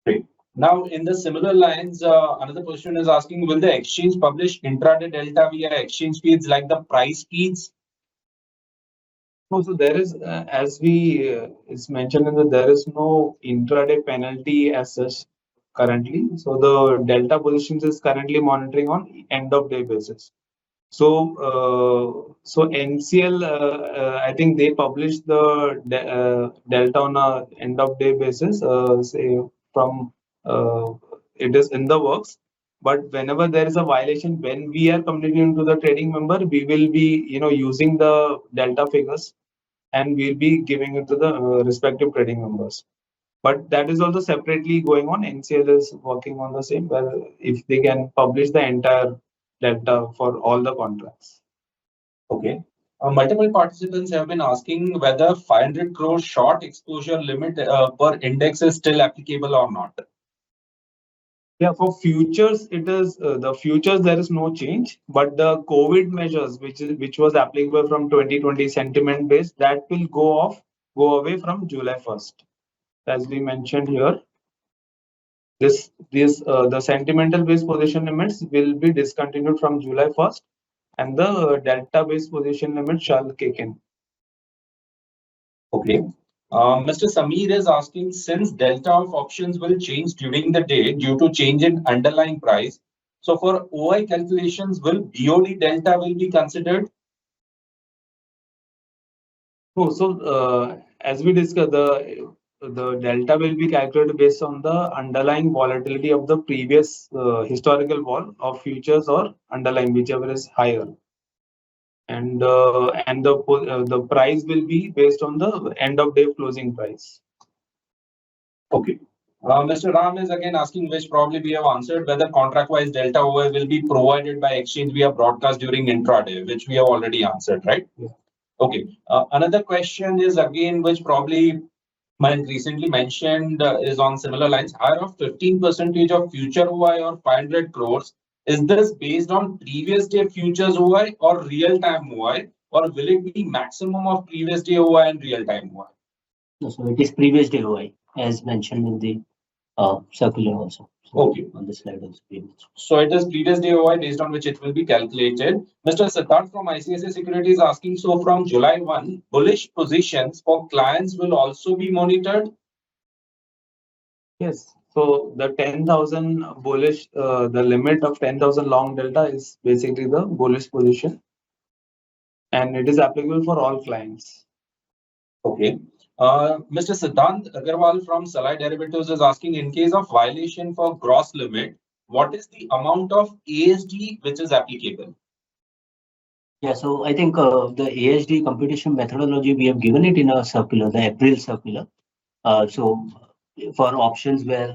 Great. Now, in the similar lines, another question is asking, will the exchange publish intraday delta via exchange feeds like the price feeds? No, so there is, as we is mentioned in the, there is no intraday penalty as such currently. So the delta positions is currently monitoring on end of day basis. So, so NCL, I think they publish the delta on a end of day basis. Say from it is in the works. But whenever there is a violation, when we are communicating to the trading member, we will be using the delta figures, and we'll be giving it to the respective trading members. But that is also separately going on. NCL is working on the same, where if they can publish the entire delta for all the contracts. Okay. Multiple participants have been asking whether 500 crore short exposure limit per index is still applicable or not. Yeah, for futures, it is the futures. There is no change, but the COVID measures, which was applicable from 2020 sentiment based, that will go away from July 1st. As we mentioned here, the sentimental based position limits will be discontinued from July 1st, and the delta based position limit shall kick in. Okay. Mr. Sameer is asking, since delta of options will change during the day due to change in underlying price, so for OI calculations, will BOD delta will be considered? Oh, so as we discussed, the delta will be calculated based on the underlying volatility of the previous historical vol of futures or underlying, whichever is higher. And the price will be based on the end of day closing price. Okay. Mr. Ram is again asking, which probably we have answered, whether contract-wise delta OI will be provided by exchange via broadcast during intraday, which we have already answered, right? Yeah. Okay. Another question is again, which probably Mayank recently mentioned is on similar lines. Higher of 15% of future OI or 500 crores. Is this based on previous day futures OI or real time OI, or will it be maximum of previous day OI and real time OI? No, so it is previous day OI as mentioned in the circular also. So Okay. on the slide also. So it is previous day OI based on which it will be calculated. Mr. Siddharth from ICICI Securities is asking, so from July 1, bullish positions for clients will also be monitored? Yes. So the 10,000 bullish, the limit of 10,000 long delta is basically the bullish position, and it is applicable for all clients. Okay. Mr. Siddhant Agarwal from Salai Derivatives is asking, in case of violation for gross limit, what is the amount of ASD which is applicable? Yeah, so I think the ASD computation methodology, we have given it in our circular, the April circular. So for options where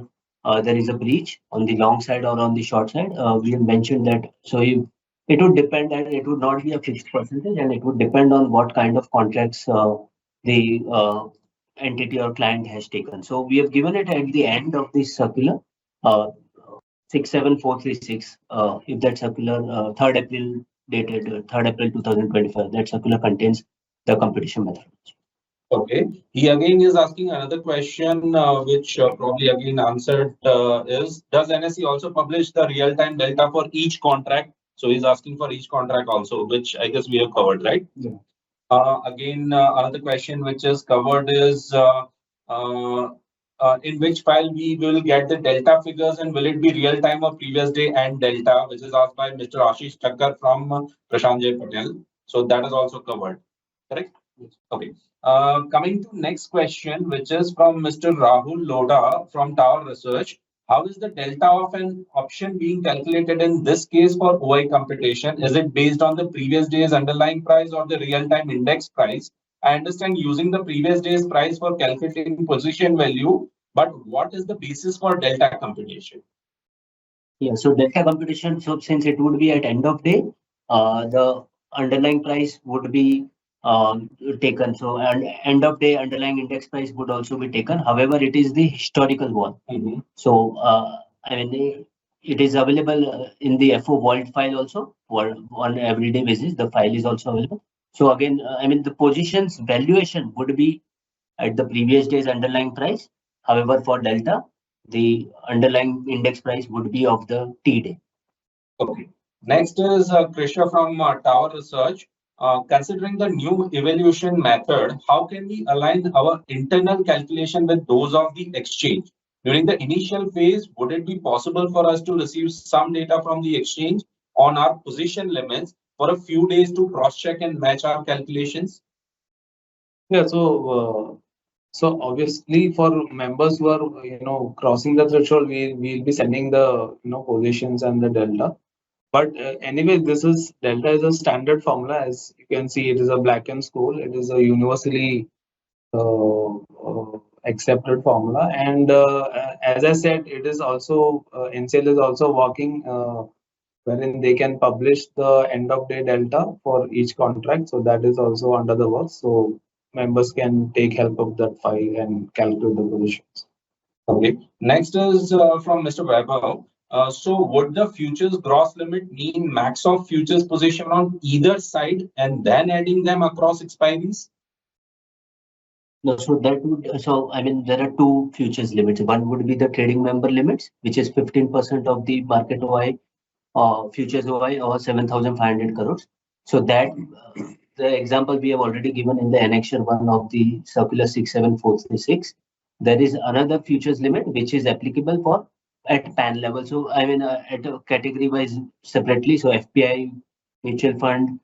there is a breach on the long side or on the short side, we have mentioned that. So it would depend, and it would not be a fixed percentage, and it would depend on what kind of contracts the entity or client has taken. So we have given it at the end of this circular, uh, 67436. If that circular, 3rd April dated 3rd April 2025, that circular contains the computation methodology. Okay. He again is asking another question, which probably again answered is, does NSE also publish the real-time delta for each contract? So he's asking for each contract also, which I guess we have covered, right? Yeah. Again, another question which is covered is, in which file we will get the delta figures, and will it be real-time or previous day and delta, which is asked by Mr. Ashish Thakkar from Prashant J. Patel. So that is also covered, correct? Okay. Coming to next question, which is from Mr. Rahul Loda from Tower Research. How is the delta of an option being calculated in this case for OI computation? Is it based on the previous day's underlying price or the real-time index price? I understand using the previous day's price for calculating position value, but what is the basis for delta computation? Yeah, so delta computation, so since it would be at end of day, the underlying price would be taken. So and end of day underlying index price would also be taken. However, it is the historical one. So I mean, it is available in the FO vault file also, or on everyday basis. The file is also available. So again, I mean, the positions valuation would be at the previous day's underlying price. However, for delta, the underlying index price would be of the T day. Okay. Next is Krisha from Tower Research. Considering the new evaluation method, how can we align our internal calculation with those of the exchange? During the initial phase, would it be possible for us to receive some data from the exchange on our position limits for a few days to cross-check and match our calculations? Yeah, so obviously for members who are crossing the threshold, we'll be sending the positions and the delta. But anyway, delta is a standard formula. As you can see, it is a Black-and school. It is a universally accepted formula. And as I said, it is also NCL is also working wherein they can publish the end of day delta for each contract. So that is also under the works. So members can take help of that file and calculate the positions. Okay. Next is from Mr. Vaibhav. So would the futures gross limit mean max of futures position on either side and then adding them across expiries? No, so that would, so I mean, there are two futures limits. One would be the trading member limits, which is 15% of the market OI, futures OI, or 7,500 crores. So that the example we have already given in the annexure 1 of the circular 67436. There is another futures limit which is applicable for at PAN level. So I mean, at a category wise separately. So FPI, mutual fund,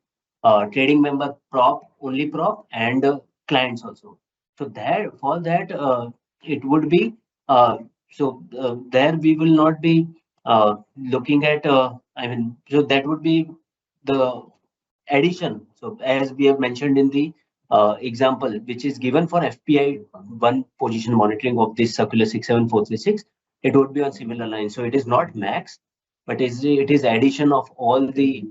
trading member, prop, only prop, and clients also. So there for that, it would be there we will not be looking at. I mean, so that would be the addition. So as we have mentioned in the example, which is given for FPI 1 position monitoring of this circular 67436, it would be on similar lines. So it is not max, but it is addition of all the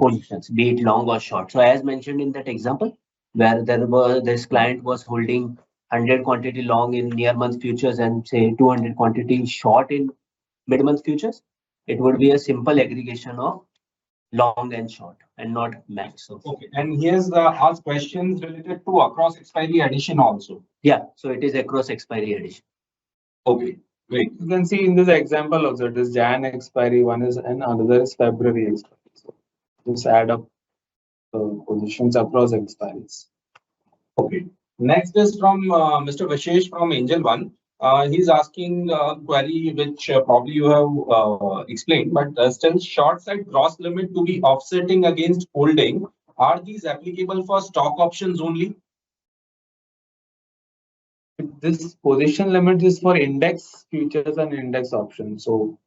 positions, be it long or short. So as mentioned in that example, where this client was holding 100 quantity long in near month futures and say 200 quantity short in mid month futures, it would be a simple aggregation of long and short and not max. Okay, and here's asked questions related to across expiry addition also. Yeah, so it is across expiry addition. Okay, great. You can see in this example also, it is Jan expiry, one is, and another is February expiry. So just add up positions across expiries. Okay. Next is from Mr. Vishesh from Angel One. He's asking a query which probably you have explained, but still short side gross limit to be offsetting against holding. Are these applicable for stock options only? This position limit is for index futures and index options. So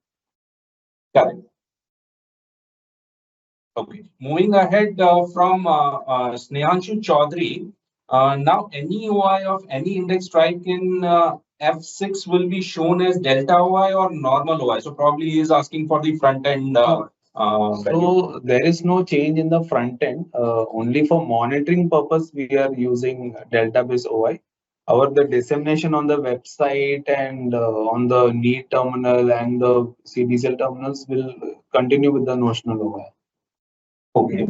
Correct. Okay. Moving ahead from Snehanshu Chaudhary. Now, any OI of any index strike in F6 will be shown as delta OI or normal OI. So probably he is asking for the front end value. So there is no change in the front end. Only for monitoring purpose, we are using delta-based OI. However, the dissemination on the website and on the NEET terminal and the CDCL terminals will continue with the notional OI. Okay.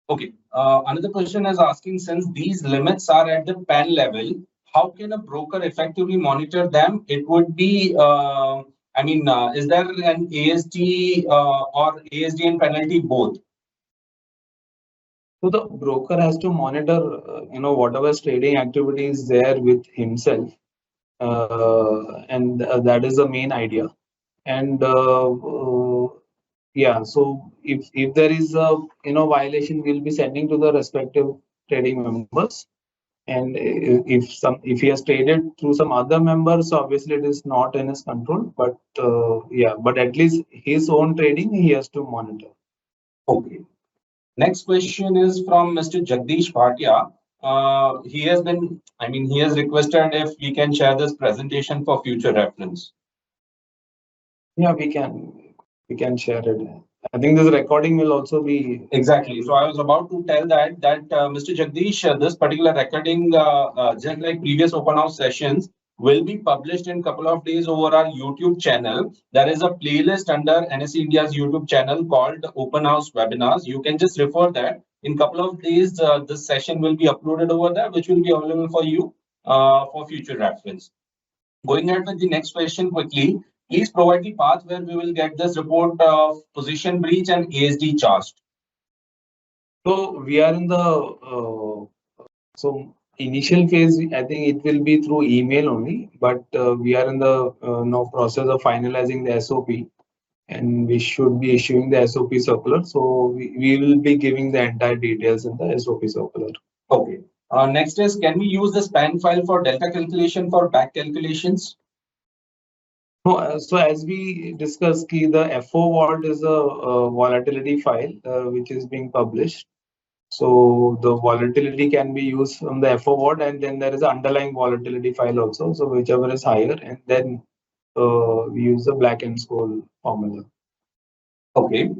Okay. Another question is asking, since these limits are at the PAN level, how can a broker effectively monitor them? It would be, is there an ASD or ASD and penalty both? So the broker has to monitor, whatever trading activity is there with himself, and that is the main idea. And yeah, so if there is a violation, we'll be sending to the respective trading members. And if he has traded through some other members, obviously it is not in his control. But yeah, but at least his own trading he has to monitor. Okay. Next question is from Mr. Jagdish Bhatia. He has requested if we can share this presentation for future reference. Yeah, we can share it. I think this recording will also be exactly. So I was about to tell that Mr. Jagdish, this particular recording, just like previous open house sessions, will be published in a couple of days over our YouTube channel. There is a playlist under NSE India's YouTube channel called Open House Webinars. You can just refer that. In a couple of days, this session will be uploaded over there, which will be available for you for future reference. Going ahead with the next question quickly. Please provide the path where we will get this report of position breach and ASD charged. So we are in the initial phase. I think it will be through email only, but we are in the process of finalizing the SOP, and we should be issuing the SOP circular. So we will be giving the entire details in the SOP circular. Okay. Next is, can we use the span file for delta calculation for back calculations? No, so as we discussed, the FO vault is a volatility file which is being published. So the volatility can be used from the FO vault, and then there is an underlying volatility file also. So whichever is higher, and then we use the Black and Scholes formula. Okay.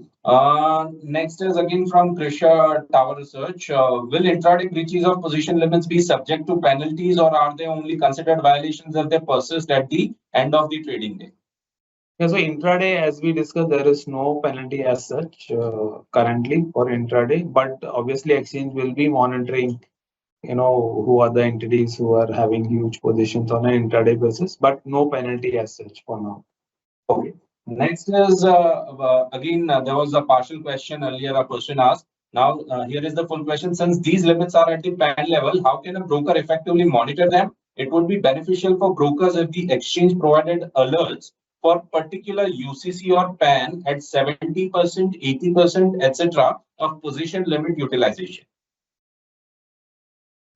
Next is again from Krisha Tower Research. Will intraday breaches of position limits be subject to penalties, or are they only considered violations if they persist at the end of the trading day? Yeah, so intraday, as we discussed, there is no penalty as such currently for intraday, but obviously exchange will be monitoring, who are the entities who are having huge positions on an intraday basis, but no penalty as such for now. Okay. Next is again, there was a partial question earlier, a person asked. Now, here is the full question. Since these limits are at the PAN level, how can a broker effectively monitor them? It would be beneficial for brokers if the exchange provided alerts for particular UCC or PAN at 70%, 80%, etc. of position limit utilization.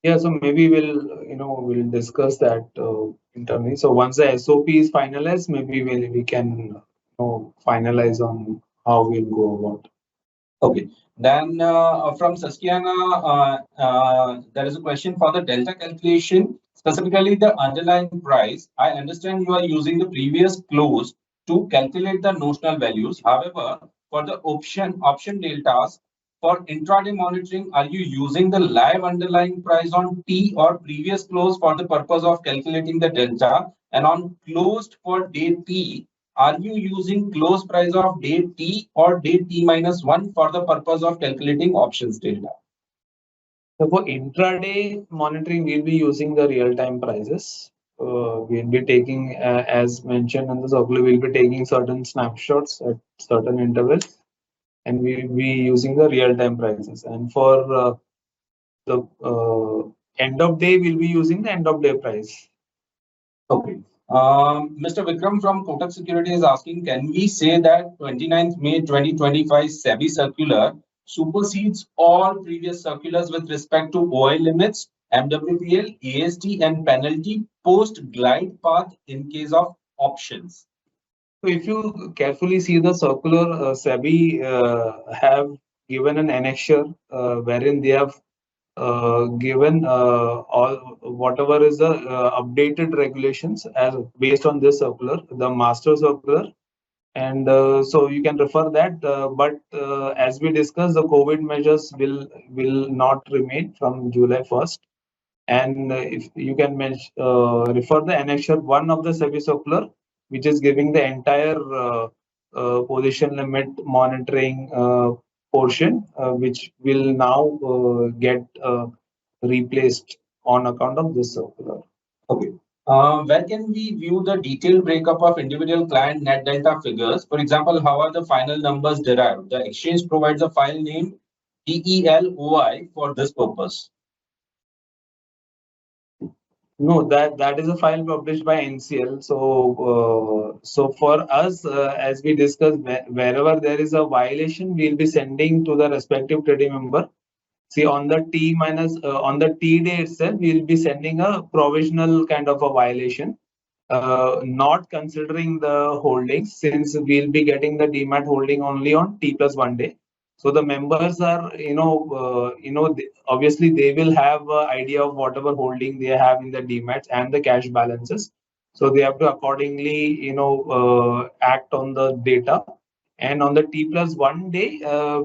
Yeah, so maybe we'll discuss that internally. So once the SOP is finalized, maybe we can finalize on how we'll go about. Okay. Then from Saskiana, there is a question for the delta calculation, specifically the underlying price. I understand you are using the previous close to calculate the notional values. However, for the option deltas, for intraday monitoring, are you using the live underlying price on T or previous close for the purpose of calculating the delta? And on closed for day T, are you using close price of day T or day T-1 for the purpose of calculating options delta? So for intraday monitoring, we'll be using the real-time prices. We'll be taking, as mentioned in the circular, we'll be taking certain snapshots at certain intervals, and we'll be using the real-time prices. And for the end of day, we'll be using the end of day price. Okay. Mr. Vikram from Kotak Security is asking, can we say that 29th May 2025 SEBI circular supersedes all previous circulars with respect to OI limits, MWPL, AST, and penalty post glide path in case of options. So if you carefully see the circular, SEBI have given an annexure wherein they have given all whatever is the updated regulations as based on this circular, the master circular, and so you can refer that. But as we discussed, the COVID measures will not remain from July 1st. And if you can refer the annexure 1 of the SEBI circular, which is giving the entire position limit monitoring portion, which will now get replaced on account of this circular. Okay. Where can we view the detailed breakup of individual client net delta figures? For example, how are the final numbers derived? The exchange provides a file name DELOI for this purpose. No, that is a file published by NCL. So for us, as we discussed, wherever there is a violation, we'll be sending to the respective trading member. See, on the on the T day itself, we'll be sending a provisional kind of a violation, not considering the holdings, since we'll be getting the demat holding only on T+1 day. So the members are, obviously they will have an idea of whatever holding they have in the demats and the cash balances. So they have to accordingly, act on the data. And on the T+1 day,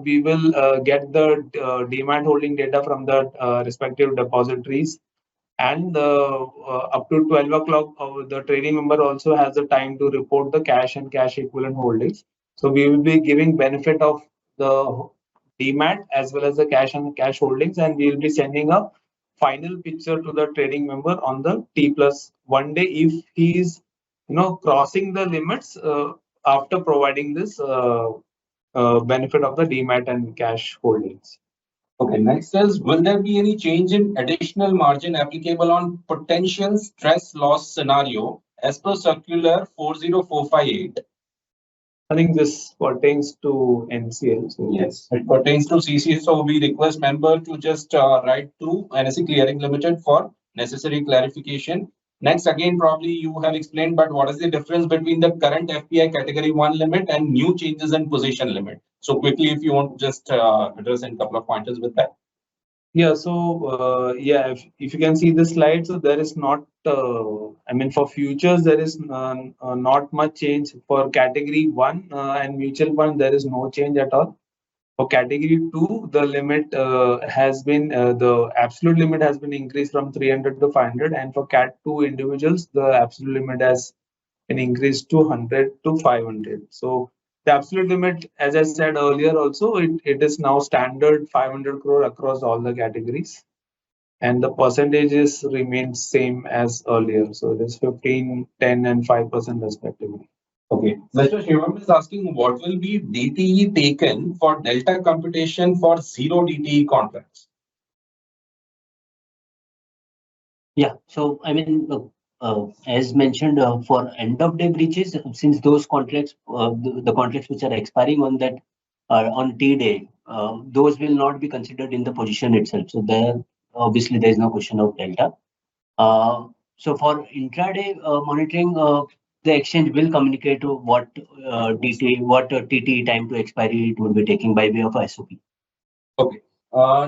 we will get the demat holding data from the respective depositories. And up to 12 o'clock, the trading member also has the time to report the cash and cash equivalent holdings. So we will be giving benefit of the demat as well as the cash and cash holdings, and we will be sending a final picture to the trading member on the T+1 day if he is, crossing the limits after providing this benefit of the demat and cash holdings. Okay, next is, will there be any change in additional margin applicable on potential stress loss scenario as per circular 40458? I think this pertains to NCL. So yes, it pertains to CC. So we request member to just write through NSE Clearing Limited for necessary clarification. Next, again, probably you have explained, but what is the difference between the current FPI category 1 limit and new changes in position limit? So quickly, if you want to just address in a couple of pointers with that. Yeah, so if you can see the slide, so there is not, for futures, there is not much change. For category 1 and mutual fund, there is no change at all. For category 2, the limit has been, the absolute limit has been increased from 300 to 500. And for Cat 2 individuals, the absolute limit has been increased to 100 to 500. So the absolute limit, as I said earlier, also it is now standard 500 crore across all the categories, and the percentages remain same as earlier. So it is 15, 10, and 5% respectively. Okay, Mr. Shivam is asking what will be DTE taken for delta computation for zero DTE contracts? Yeah, so as mentioned, for end of day breaches, since those contracts, the contracts which are expiring on that on T day, those will not be considered in the position itself. So there, obviously, there is no question of delta. So for intraday monitoring, the exchange will communicate to what TT time to expiry it would be taking by way of SOP. Okay.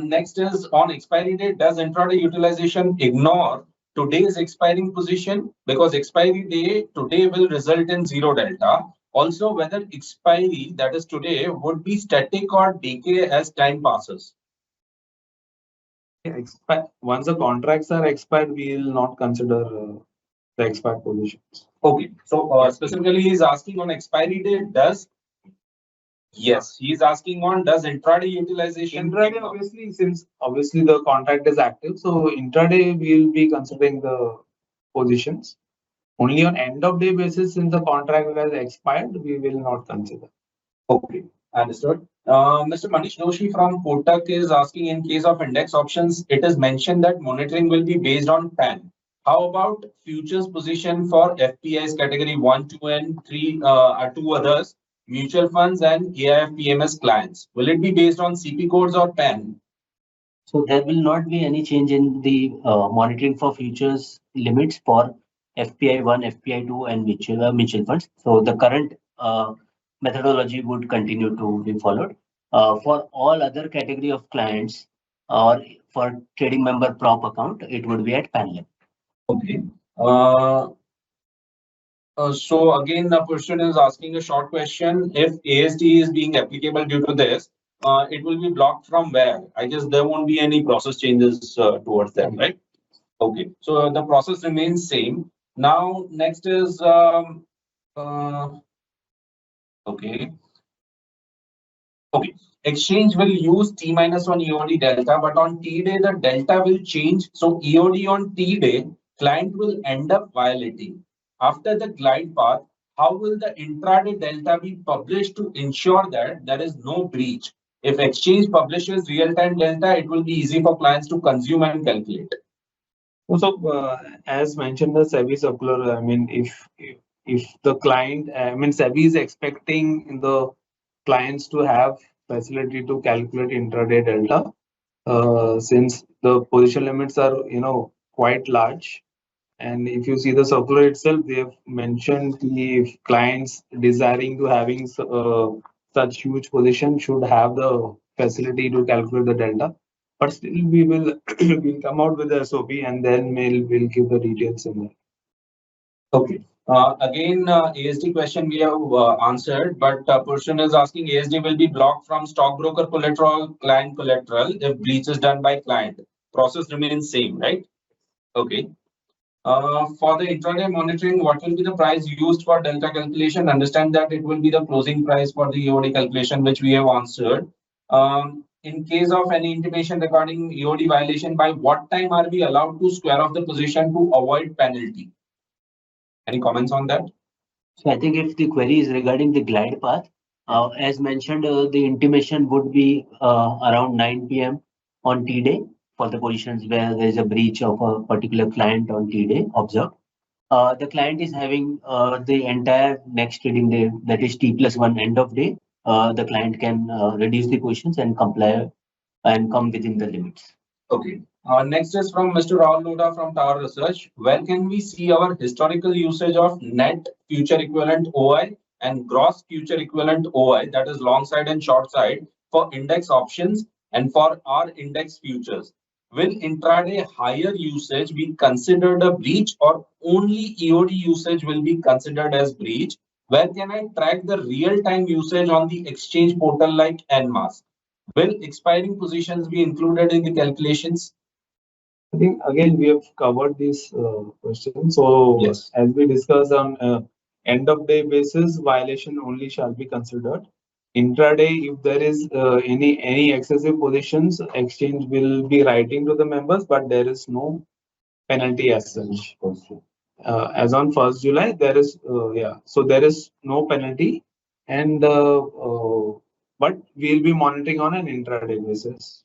Next is on expiry date. Does intraday utilization ignore today's expiring position, because expiry day today will result in zero delta? Also, whether expiry, that is today, would be static or decay as time passes? Once the contracts are expired, we will not consider the expired positions. Okay, so specifically he's asking on expiry date, does he's asking on does intraday utilization? Intraday, obviously the contract is active, so intraday we will be considering the positions. Only on end of day basis, since the contract has expired, we will not consider. Okay, understood. Mr. Manish Doshi from Kotak is asking, in case of index options, it is mentioned that monitoring will be based on PAN. How about futures position for FPIs category 1, 2, and 3 are two others, mutual funds and AIF PMS clients? Will it be based on CP codes or PAN? So there will not be any change in the monitoring for futures limits for FPI1, FPI2, and mutual funds. So the current methodology would continue to be followed. For all other category of clients or for trading member prop account, it would be at panel. Okay. So again, the person is asking a short question. If ASD is being applicable due to this, it will be blocked from where? I guess there won't be any process changes towards that, right? Okay. So the process remains same. Now, next is okay. Okay. Exchange will use T minus on EOD delta, but on T day, the delta will change. So EOD on T day, client will end up violating. After the glide path, how will the intraday delta be published to ensure that there is no breach? If exchange publishes real-time delta, it will be easy for clients to consume and calculate. So, as mentioned, the SEBI circular, I mean, if the client, I mean, SEBI is expecting the clients to have facility to calculate intraday delta, since the position limits are, quite large. And if you see the circular itself, they have mentioned the clients desiring to having such huge position should have the facility to calculate the delta. But still, we will we'll come out with the SOP and then we'll give the details in there. Okay. Again, ASD question we have answered, but person is asking ASD will be blocked from stockbroker collateral, client collateral if breach is done by client. Process remains same, right? Okay. For the intraday monitoring, what will be the price used for delta calculation? Understand that it will be the closing price for the EOD calculation, which we have answered. In case of any intimation regarding EOD violation, by what time are we allowed to square off the position to avoid penalty? Any comments on that? So I think if the query is regarding the glide path, as mentioned, the intimation would be around 9 p.m. on T day for the positions where there is a breach of a particular client on T day observed. The client is having the entire next trading day, that is T+1 end of day. The client can reduce the positions and comply and come within the limits. Okay. Next is from Mr. Rahul Loda from Tower Research. Where can we see our historical usage of net future equivalent OI and gross future equivalent OI, that is long side and short side, for index options and for our index futures? Will intraday higher usage be considered a breach, or only EOD usage will be considered as breach? Where can I track the real-time usage on the exchange portal like NMAS? Will expiring positions be included in the calculations? I think again we have covered this question. So Yes. as we discussed on end of day basis, violation only shall be considered. Intraday, if there is any excessive positions, exchange will be writing to the members, but there is no penalty as such. As on 1st July, there is so there is no penalty, and but we'll be monitoring on an intraday basis.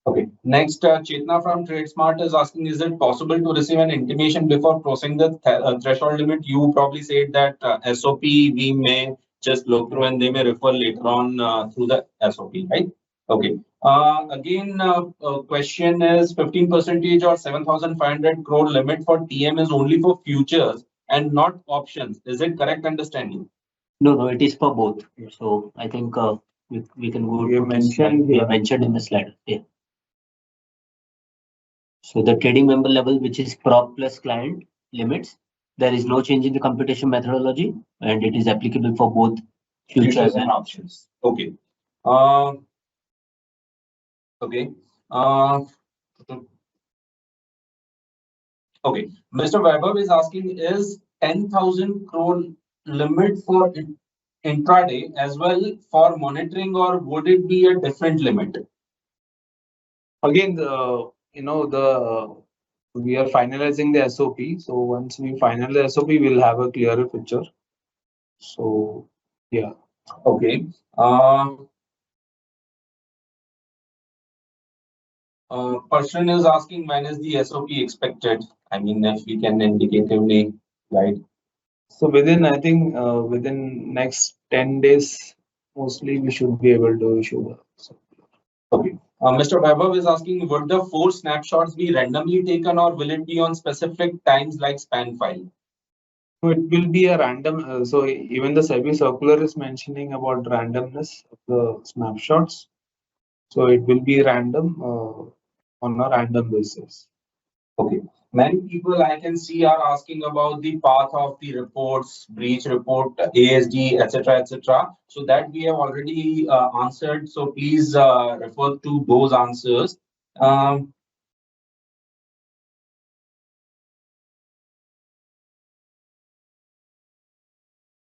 Okay. Next, Chetna from TradeSmart is asking, is it possible to receive an intimation before crossing the threshold limit? You probably said that SOP we may just look through and they may refer later on through the SOP, right? Okay. Again, question is 15% or 7,500 crore limit for TM is only for futures and not options. Is it correct understanding? No, it is for both. So I think we can go We to the slide. We have mentioned in the slide. Yeah. So the trading member level, which is prop plus client limits, there is no change in the computation methodology, and it is applicable for both futures and options. Okay. Okay. Okay. Mr. Vaibhav is asking, is 10,000 crore limit for intraday as well for monitoring, or would it be a different limit? Again, we are finalizing the SOP. So once we finalize the SOP, we'll have a clearer picture. So yeah. Okay. Person is asking, when is the SOP expected? I mean, if we can indicatively guide. So within, I think, within next 10 days, mostly we should be able to issue the SOP. Okay. Mr. Vaibhav is asking, would the 4 snapshots be randomly taken or will it be on specific times like span file? So it will be a random. So even the SEBI circular is mentioning about randomness of the snapshots. So it will be random on a random basis. Okay. Many people I can see are asking about the path of the reports, breach report, ASD, etc., etc. So that we have already answered. So please refer to those answers.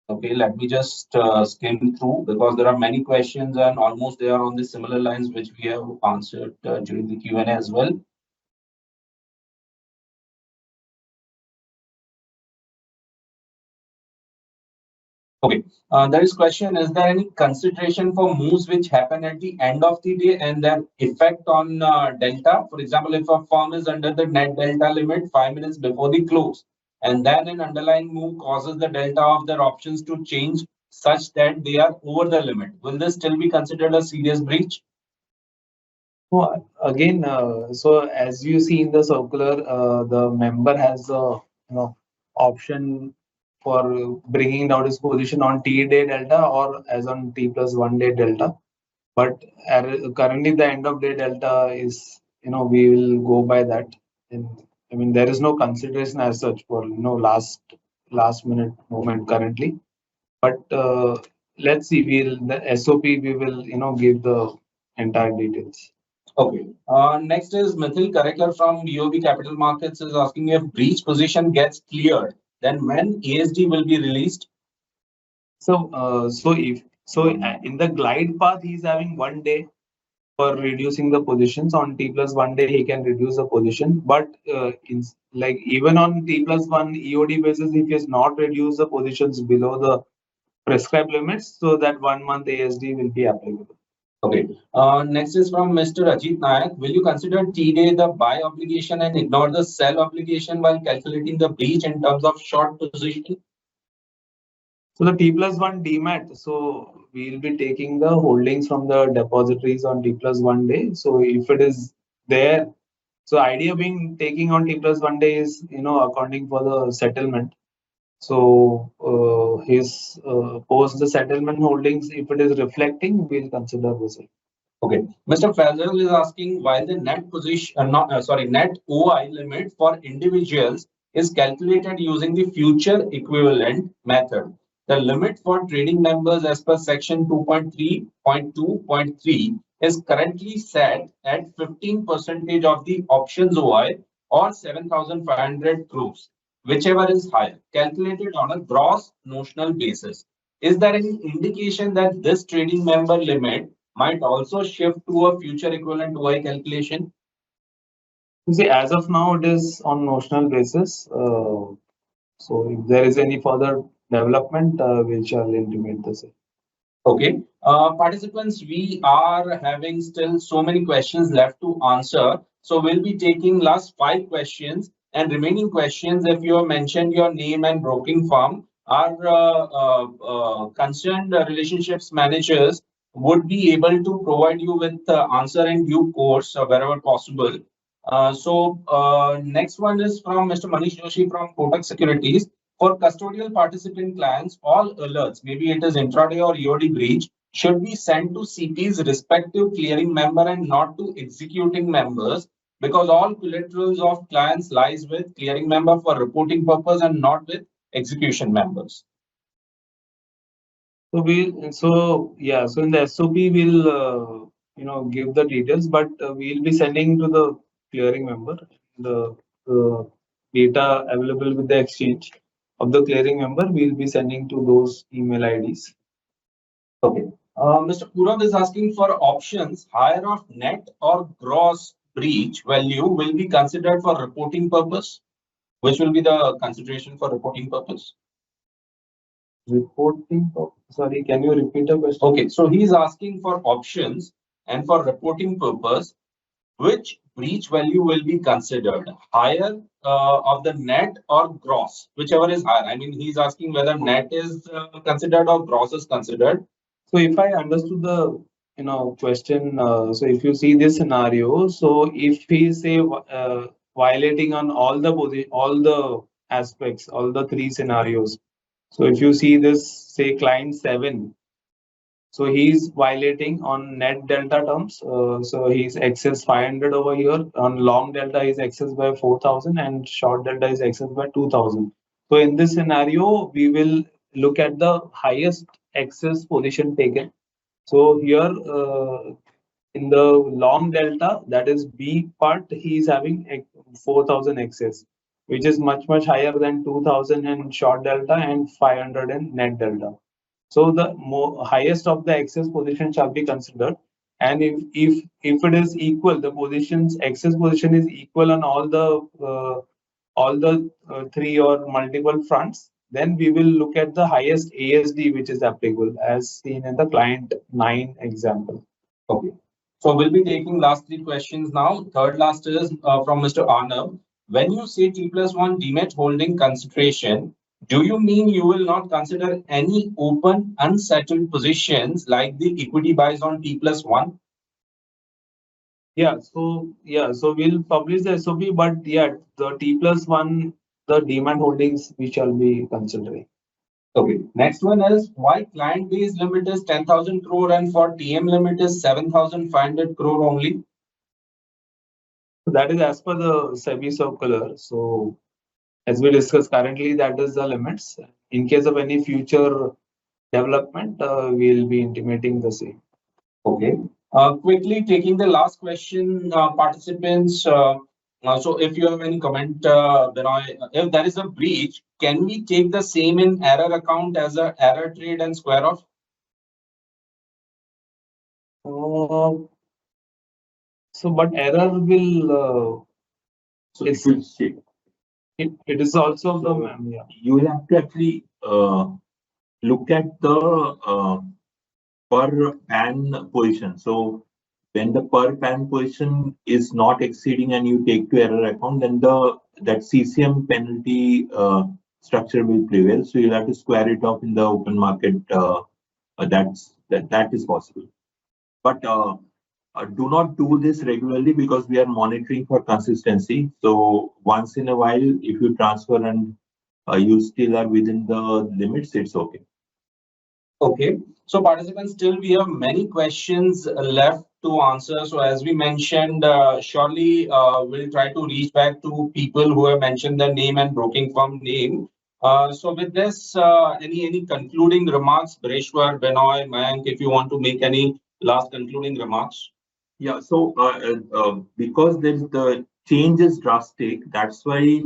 Okay, let me just skim through because there are many questions and almost they are on the similar lines which we have answered during the Q&A as well. Okay, there is question, is there any consideration for moves which happen at the end of the day and their effect on delta? For example, if a firm is under the net delta limit 5 minutes before the close, and then an underlying move causes the delta of their options to change such that they are over the limit, will this still be considered a serious breach? Well, again, so as you see in the circular, the member has a option for bringing down his position on T day delta or as on T plus 1 day delta. But currently the end of day delta is, we will go by that. And I mean, there is no consideration as such for, last minute movement currently. But let's see, the SOP, we will, give the entire details. Okay. Next is Mithil Karekar from BOB Capital Markets is asking if breach position gets cleared, then when ASD will be released? So, in the glide path, he's having 1 day for reducing the positions. On T plus 1 day, he can reduce the position. But even on T plus 1 EOD basis, if he has not reduced the positions below the prescribed limits, so that 1 month ASD will be applicable. Okay. Next is from Mr. Ajit Nayak. Will you consider T-day the buy obligation and ignore the sell obligation while calculating the breach in terms of short position? So the T plus 1 demat, so we will be taking the holdings from the depositories on T plus 1 day. So if it is there, so idea being taking on T plus 1 day is, accounting for the settlement. So his post the settlement holdings, if it is reflecting, we'll consider the same. Okay. Mr. Fazal is asking why the net position, net OI limit for individuals is calculated using the future equivalent method. The limit for trading members as per section 2.3.2.3 is currently set at 15% of the options OI or 7,500 crores, whichever is higher, calculated on a gross notional basis. Is there any indication that this trading member limit might also shift to a future equivalent OI calculation? You see, as of now, it is on notional basis. So if there is any further development, we shall intimate the same. Okay. Participants, we are having still so many questions left to answer. So we'll be taking last 5 questions and remaining questions. If you have mentioned your name and broking firm, our concerned relationships managers would be able to provide you with answer in due course wherever possible. Next one is from Mr. Manish Joshi from Kotak Securities. For custodial participant clients, all alerts, maybe it is intraday or EOD breach, should be sent to CP's respective clearing member and not to executing members, because all collaterals of clients lies with clearing member for reporting purpose and not with execution members. So so in the SOP we'll give the details, but we'll be sending to the clearing member the data available with the exchange of the clearing member. We'll be sending to those email IDs. Okay. Mr. Purav is asking for options higher of net or gross breach value will be considered for reporting purpose. Which will be the consideration for reporting purpose? Reporting. Sorry, can you repeat the question? Okay, so he's asking for options and for reporting purpose, which breach value will be considered higher of the net or gross, whichever is higher. I mean, he's asking whether net is considered or gross is considered. So if I understood the question. So if you see this scenario, so if he say violating on all the aspects, all the three scenarios. So if you see this, say client 7, so he's violating on net delta terms. So he's excess 500 over here. On long delta is excess by 4,000 and short delta is excess by 2,000. So in this scenario, we will look at the highest excess position taken. So here in the long delta, that is B part, he is having 4,000 excess, which is much higher than 2,000 in short delta and 500 in net delta. So the highest of the excess position shall be considered, and if it is equal, the positions excess position is equal on all the three or multiple fronts, then we will look at the highest ASD which is applicable, as seen in the client 9 example. Okay. So we'll be taking last three questions now. Third last is from Mr. Arnav. When you say T+1 demat holding concentration, do you mean you will not consider any open unsettled positions like the equity buys on T+1? So we'll publish the SOP, but yeah, the T+1, the demat holdings we shall be considering. Okay. Next one is why client base limit is 10,000 crore and for TM limit is 7,500 crore only? So that is as per the SEBI circular. So as we discussed currently, that is the limits. In case of any future development, we'll be intimating the same. Okay. Quickly taking the last question, participants. So if you have any comment, Benoy, if there is a breach, can we take the same in error account as a error trade and square off? But error will. So it will say. It is also So the yeah. you will have to actually look at the per pan position. So when the per pan position is not exceeding and you take to error account, then that CCM penalty structure will prevail. So you'll have to square it off in the open market. That is possible. But do not do this regularly because we are monitoring for consistency. So once in a while, if you transfer and you still are within the limits, it's okay. Okay. So participants, still we have many questions left to answer. So as we mentioned, surely we'll try to reach back to people who have mentioned their name and broking firm name. So with this, any concluding remarks, Breshwar, Benoy, Mayank, if you want to make any last concluding remarks? Yeah. So because the change is drastic, that's why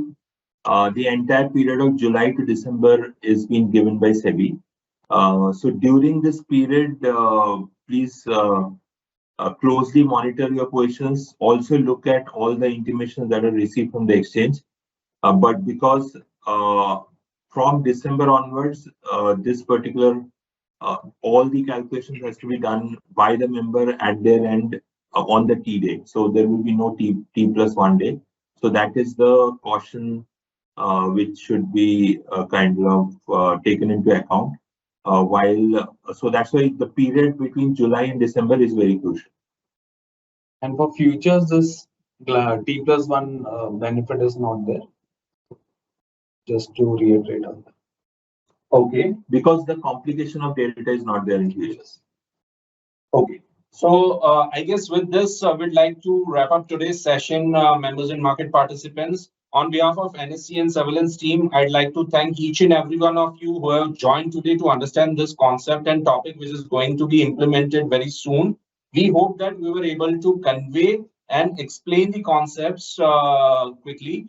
the entire period of July to December is being given by SEBI. So during this period, please closely monitor your positions. Also look at all the intimations that are received from the exchange. But because from December onwards, this particular all the calculations has to be done by the member at their end on the T day. So there will be no T+1 day. So that is the caution which should be kind of taken into account. So that's why the period between July and December is very crucial. And for futures, this T+1 benefit is not there. Just to reiterate on that. Okay. Because the complication of data is not there in futures. Okay. So I guess with this, we'd like to wrap up today's session, members and market participants. On behalf of NSE and surveillance team, I'd like to thank each and every one of you who have joined today to understand this concept and topic, which is going to be implemented very soon. We hope that we were able to convey and explain the concepts quickly.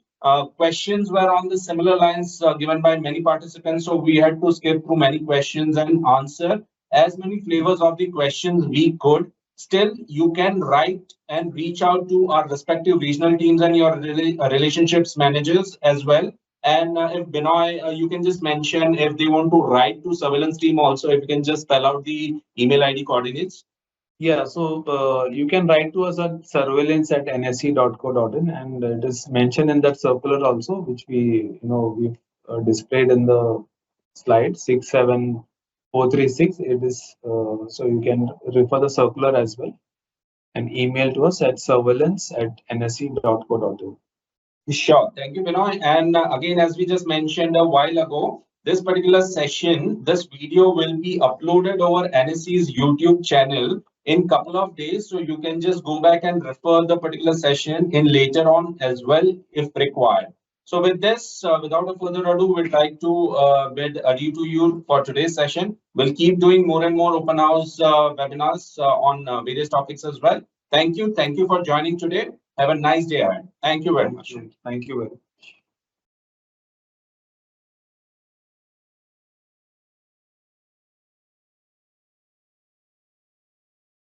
Questions were on the similar lines given by many participants, so we had to skip through many questions and answer as many flavors of the questions we could. Still, you can write and reach out to our respective regional teams and your relationships managers as well. And if Benoy, you can just mention if they want to write to surveillance team also, if you can just spell out the email ID coordinates. Yeah, so you can write to us at surveillance@nse.co.in, and it is mentioned in that circular also, which we've displayed in the slide 674 436. It is so you can refer the circular as well and email to us at surveillance@nsc.co.in. Sure. Thank you, Binoy. And again, as we just mentioned a while ago, this particular session, this video will be uploaded over NSC's YouTube channel in couple of days. So you can just go back and refer the particular session in later on as well if required. So with this, without a further ado, we'd like to bid adieu to you for today's session. We'll keep doing more and more open house webinars on various topics as well. Thank you. Thank you for joining today. Have a nice day ahead. Thank you very much. Thank you very much.